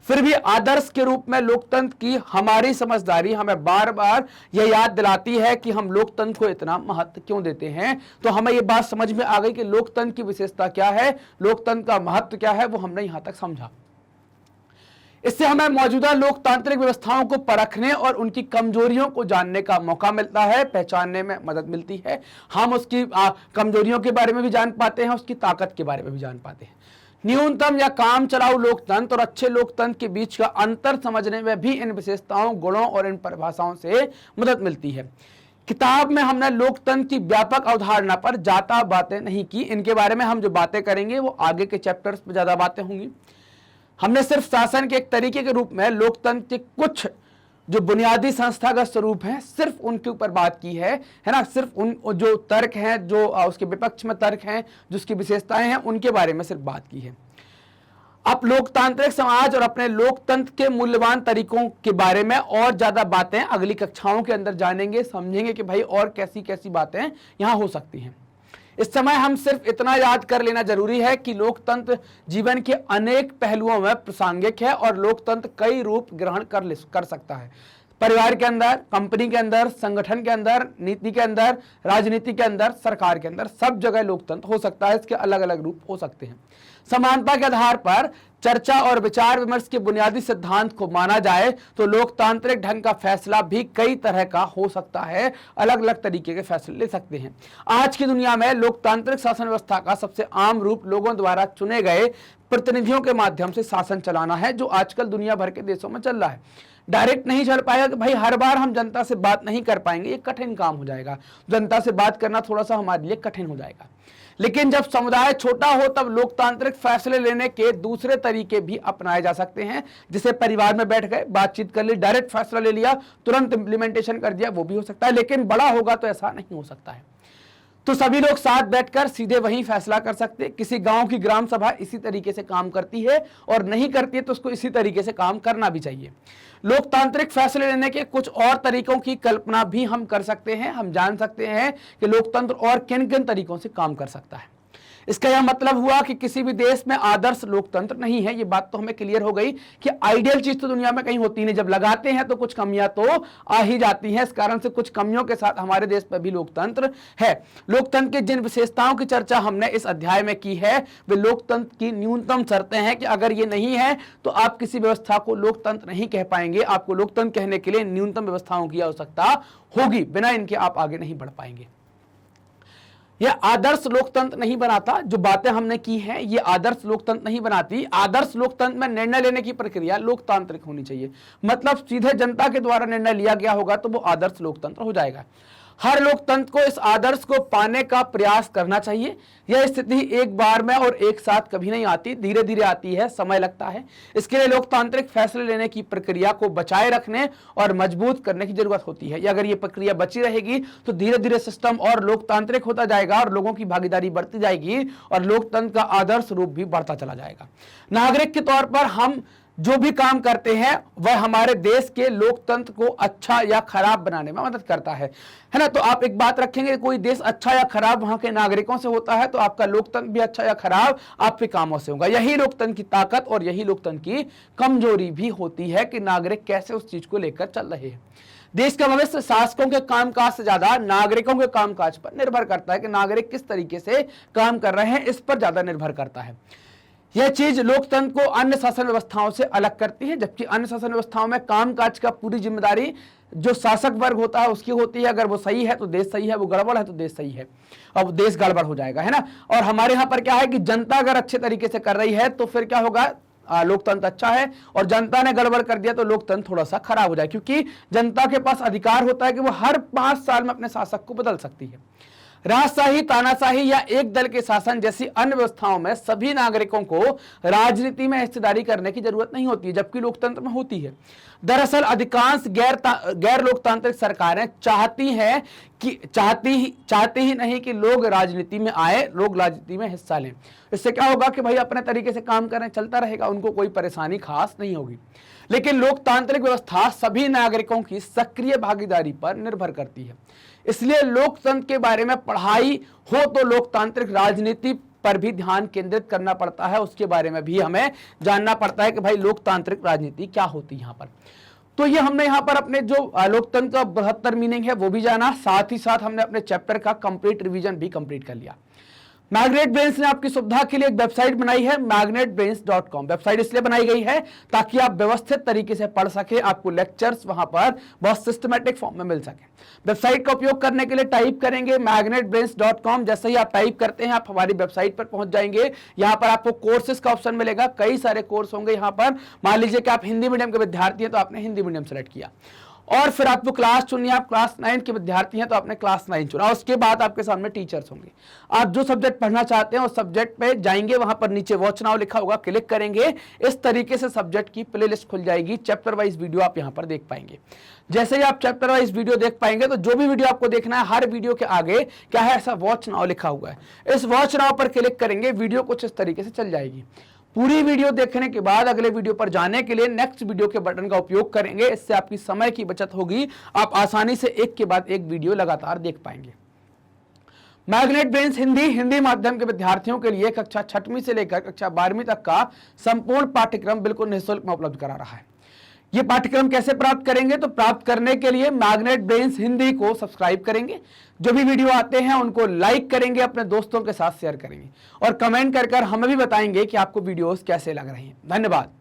फिर भी आदर्श के रूप में लोकतंत्र की हमारी समझदारी हमें बार बार यह याद दिलाती है कि हम लोकतंत्र को इतना महत्व क्यों देते हैं। तो हमें यह बात समझ में आ गई कि लोकतंत्र की विशेषता क्या है, लोकतंत्र का महत्व क्या है, वो हमने यहां तक समझा। इससे हमें मौजूदा लोकतांत्रिक व्यवस्थाओं को परखने और उनकी कमजोरियों को जानने का मौका मिलता है, पहचानने में मदद मिलती है। हम उसकी कमजोरियों के बारे में भी जान पाते हैं, उसकी ताकत के बारे में भी जान पाते हैं। न्यूनतम या काम चलाऊ लोकतंत्र और अच्छे लोकतंत्र के बीच का अंतर समझने में भी इन विशेषताओं, गुणों और इन परिभाषाओं से मदद मिलती है। किताब में हमने लोकतंत्र की व्यापक अवधारणा पर ज्यादा बातें नहीं की, इनके बारे में हम जो बातें करेंगे वो आगे के चैप्टर्स में ज्यादा बातें होंगी। हमने सिर्फ शासन के एक तरीके के रूप में लोकतंत्र के कुछ जो बुनियादी संस्थागत स्वरूप हैं सिर्फ उनके ऊपर बात की है ना। सिर्फ उन जो तर्क हैं, जो उसके विपक्ष में तर्क हैं, जो उसकी विशेषताएं हैं, उनके बारे में सिर्फ बात की है। अब लोकतांत्रिक समाज और अपने लोकतंत्र के मूल्यवान तरीकों के बारे में और ज्यादा बातें अगली कक्षाओं के अंदर जानेंगे, समझेंगे कि भाई और कैसी कैसी बातें यहां हो सकती हैं। इस समय हम सिर्फ इतना याद कर लेना जरूरी है कि लोकतंत्र जीवन के अनेक पहलुओं में प्रासंगिक है और लोकतंत्र कई रूप ग्रहण कर सकता है। परिवार के अंदर, कंपनी के अंदर, संगठन के अंदर, नीति के अंदर, राजनीति के अंदर, सरकार के अंदर, सब जगह लोकतंत्र हो सकता है। इसके अलग अलग रूप हो सकते हैं। समानता के आधार पर चर्चा और विचार विमर्श के बुनियादी सिद्धांत को माना जाए तो लोकतांत्रिक ढंग का फैसला भी कई तरह का हो सकता है, अलग अलग तरीके के फैसले ले सकते हैं। आज की दुनिया में लोकतांत्रिक शासन व्यवस्था का सबसे आम रूप लोगों द्वारा चुने गए प्रतिनिधियों के माध्यम से शासन चलाना है, जो आजकल दुनिया भर के देशों में चल रहा है। डायरेक्ट नहीं चल पाएगा कि भाई हर बार हम जनता से बात नहीं कर पाएंगे, ये कठिन काम हो जाएगा। जनता से बात करना थोड़ा सा हमारे लिए कठिन हो जाएगा। लेकिन जब समुदाय छोटा हो तब लोकतांत्रिक फैसले लेने के दूसरे तरीके भी अपनाए जा सकते हैं, जिसे परिवार में बैठ गए, बातचीत कर ली, डायरेक्ट फैसला ले लिया, तुरंत इंप्लीमेंटेशन कर दिया, वो भी हो सकता है। लेकिन बड़ा होगा तो ऐसा नहीं हो सकता है। तो सभी लोग साथ बैठकर सीधे वहीं फैसला कर सकते। किसी गांव की ग्राम सभा इसी तरीके से काम करती है और नहीं करती है तो उसको इसी तरीके से काम करना भी चाहिए। लोकतांत्रिक फैसले लेने के कुछ और तरीकों की कल्पना भी हम कर सकते हैं। हम जान सकते हैं कि लोकतंत्र और किन किन तरीकों से काम कर सकता है। इसका यह मतलब हुआ कि किसी भी देश में आदर्श लोकतंत्र नहीं है। ये बात तो हमें क्लियर हो गई कि आइडियल चीज तो दुनिया में कहीं होती नहीं। जब लगाते हैं तो कुछ कमियां तो आ ही जाती हैं। इस कारण से कुछ कमियों के साथ हमारे देश में भी लोकतंत्र है। लोकतंत्र की जिन विशेषताओं की चर्चा हमने इस अध्याय में की है वे लोकतंत्र की न्यूनतम शर्तें हैं कि अगर ये नहीं है तो आप किसी व्यवस्था को लोकतंत्र नहीं कह पाएंगे। आपको लोकतंत्र कहने के लिए न्यूनतम व्यवस्थाओं की आवश्यकता होगी, बिना इनके आप आगे नहीं बढ़ पाएंगे। यह आदर्श लोकतंत्र नहीं बनाता। जो बातें हमने की हैं ये आदर्श लोकतंत्र नहीं बनाती। आदर्श लोकतंत्र में निर्णय लेने की प्रक्रिया लोकतांत्रिक होनी चाहिए। मतलब सीधे जनता के द्वारा निर्णय लिया गया होगा तो वो आदर्श लोकतंत्र हो जाएगा। हर लोकतंत्र को इस आदर्श को पाने का प्रयास करना चाहिए। यह स्थिति एक बार में और एक साथ कभी नहीं आती, धीरे धीरे आती है, समय लगता है। इसके लिए लोकतांत्रिक फैसले लेने की प्रक्रिया को बचाए रखने और मजबूत करने की जरूरत होती है। अगर ये प्रक्रिया बची रहेगी तो धीरे धीरे सिस्टम और लोकतांत्रिक होता जाएगा और लोगों की भागीदारी बढ़ती जाएगी और लोकतंत्र का आदर्श रूप भी बढ़ता चला जाएगा। नागरिक के तौर पर हम जो भी काम करते हैं वह हमारे देश के लोकतंत्र को अच्छा या खराब बनाने में मदद करता है ना। तो आप एक बात रखेंगे, कोई देश अच्छा या खराब वहां के नागरिकों से होता है तो आपका लोकतंत्र भी अच्छा या खराब आपके कामों से होगा। यही लोकतंत्र की ताकत और यही लोकतंत्र की कमजोरी भी होती है कि नागरिक कैसे उस चीज को लेकर चल रहे हैं। देश का भविष्य शासकों के कामकाज से ज्यादा नागरिकों के कामकाज पर निर्भर करता है कि नागरिक किस तरीके से काम कर रहे हैं, इस पर ज्यादा निर्भर करता है। यह चीज लोकतंत्र को अन्य शासन व्यवस्थाओं से अलग करती है, जबकि अन्य शासन व्यवस्थाओं में कामकाज का पूरी जिम्मेदारी जो शासक वर्ग होता है उसकी होती है। अगर वो सही है तो देश सही है, वो गड़बड़ है तो देश सही है, अब देश गड़बड़ हो जाएगा, है ना। और हमारे यहाँ पर क्या है कि जनता अगर अच्छे तरीके से कर रही है तो फिर क्या होगा, लोकतंत्र अच्छा है, और जनता ने गड़बड़ कर दिया तो लोकतंत्र थोड़ा सा खराब हो जाए, क्योंकि जनता के पास अधिकार होता है कि वो हर 5 साल में अपने शासक को बदल सकती है। राजशाही, तानाशाही या एक दल के शासन जैसी अन्य व्यवस्थाओं में सभी नागरिकों को राजनीति में हिस्सेदारी करने की जरूरत नहीं होती है, जबकि लोकतंत्र में होती है। दरअसल अधिकांश गैर लोकतांत्रिक सरकारें चाहती ही नहीं कि लोग राजनीति में आए, लोग राजनीति में हिस्सा लें। इससे क्या होगा कि भाई अपने तरीके से काम करें, चलता रहेगा, उनको कोई परेशानी खास नहीं होगी। लेकिन लोकतांत्रिक व्यवस्था सभी नागरिकों की सक्रिय भागीदारी पर निर्भर करती है। इसलिए लोकतंत्र के बारे में पढ़ाई हो तो लोकतांत्रिक राजनीति पर भी ध्यान केंद्रित करना पड़ता है, उसके बारे में भी हमें जानना पड़ता है कि भाई लोकतांत्रिक राजनीति क्या होती है यहाँ पर। तो ये हमने यहाँ पर अपने जो लोकतंत्र का बृहत्तर मीनिंग है वो भी जाना, साथ ही साथ हमने अपने चैप्टर का कंप्लीट रिवीजन भी कंप्लीट कर लिया। मैग्नेट ब्रेन्स ने आपकी सुविधा के लिए एक वेबसाइट बनाई है magnetbrains.com। वेबसाइट इसलिए बनाई गई है ताकि आप व्यवस्थित तरीके से पढ़ सके, आपको लेक्चर्स वहां पर बहुत सिस्टमैटिक फॉर्म में मिल सके। वेबसाइट का उपयोग करने के लिए टाइप करेंगे magnetbrains.com। जैसे ही आप टाइप करते हैं आप हमारी वेबसाइट पर पहुंच जाएंगे। यहाँ पर आपको कोर्सेज का ऑप्शन मिलेगा, कई सारे कोर्स होंगे यहाँ पर। मान लीजिए कि आप हिंदी मीडियम के विद्यार्थी हैं तो आपने हिंदी मीडियम सेलेक्ट किया, और फिर आपको क्लास चुनी, आप क्लास 9 के विद्यार्थी हैं तो आपने क्लास 9 चुना। उसके बाद आपके सामने टीचर्स होंगे, आप जो सब्जेक्ट पढ़ना चाहते हैं उस सब्जेक्ट पे जाएंगे, वहां पर नीचे वॉच नाउ लिखा होगा, क्लिक करेंगे, इस तरीके से सब्जेक्ट की प्लेलिस्ट खुल जाएगी। चैप्टर वाइज वीडियो आप यहां पर देख पाएंगे। जैसे ही आप चैप्टर वाइज वीडियो देख पाएंगे तो जो भी वीडियो आपको देखना है, हर वीडियो के आगे क्या है, ऐसा वॉच नाउ लिखा हुआ है। इस वॉच नाउ पर क्लिक करेंगे, वीडियो कुछ इस तरीके से चल जाएगी। पूरी वीडियो देखने के बाद अगले वीडियो पर जाने के लिए नेक्स्ट वीडियो के बटन का उपयोग करेंगे। इससे आपकी समय की बचत होगी, आप आसानी से एक के बाद एक वीडियो लगातार देख पाएंगे। मैग्नेट ब्रेन्स हिंदी माध्यम के विद्यार्थियों के लिए कक्षा 6वीं से लेकर कक्षा 12वीं तक का संपूर्ण पाठ्यक्रम बिल्कुल निःशुल्क में उपलब्ध करा रहा है। ये पाठ्यक्रम कैसे प्राप्त करेंगे, तो प्राप्त करने के लिए मैग्नेट ब्रेन्स हिंदी को सब्सक्राइब करेंगे, जो भी वीडियो आते हैं उनको लाइक करेंगे, अपने दोस्तों के साथ शेयर करेंगे और कमेंट कर हमें भी बताएंगे कि आपको वीडियोस कैसे लग रहे हैं। धन्यवाद।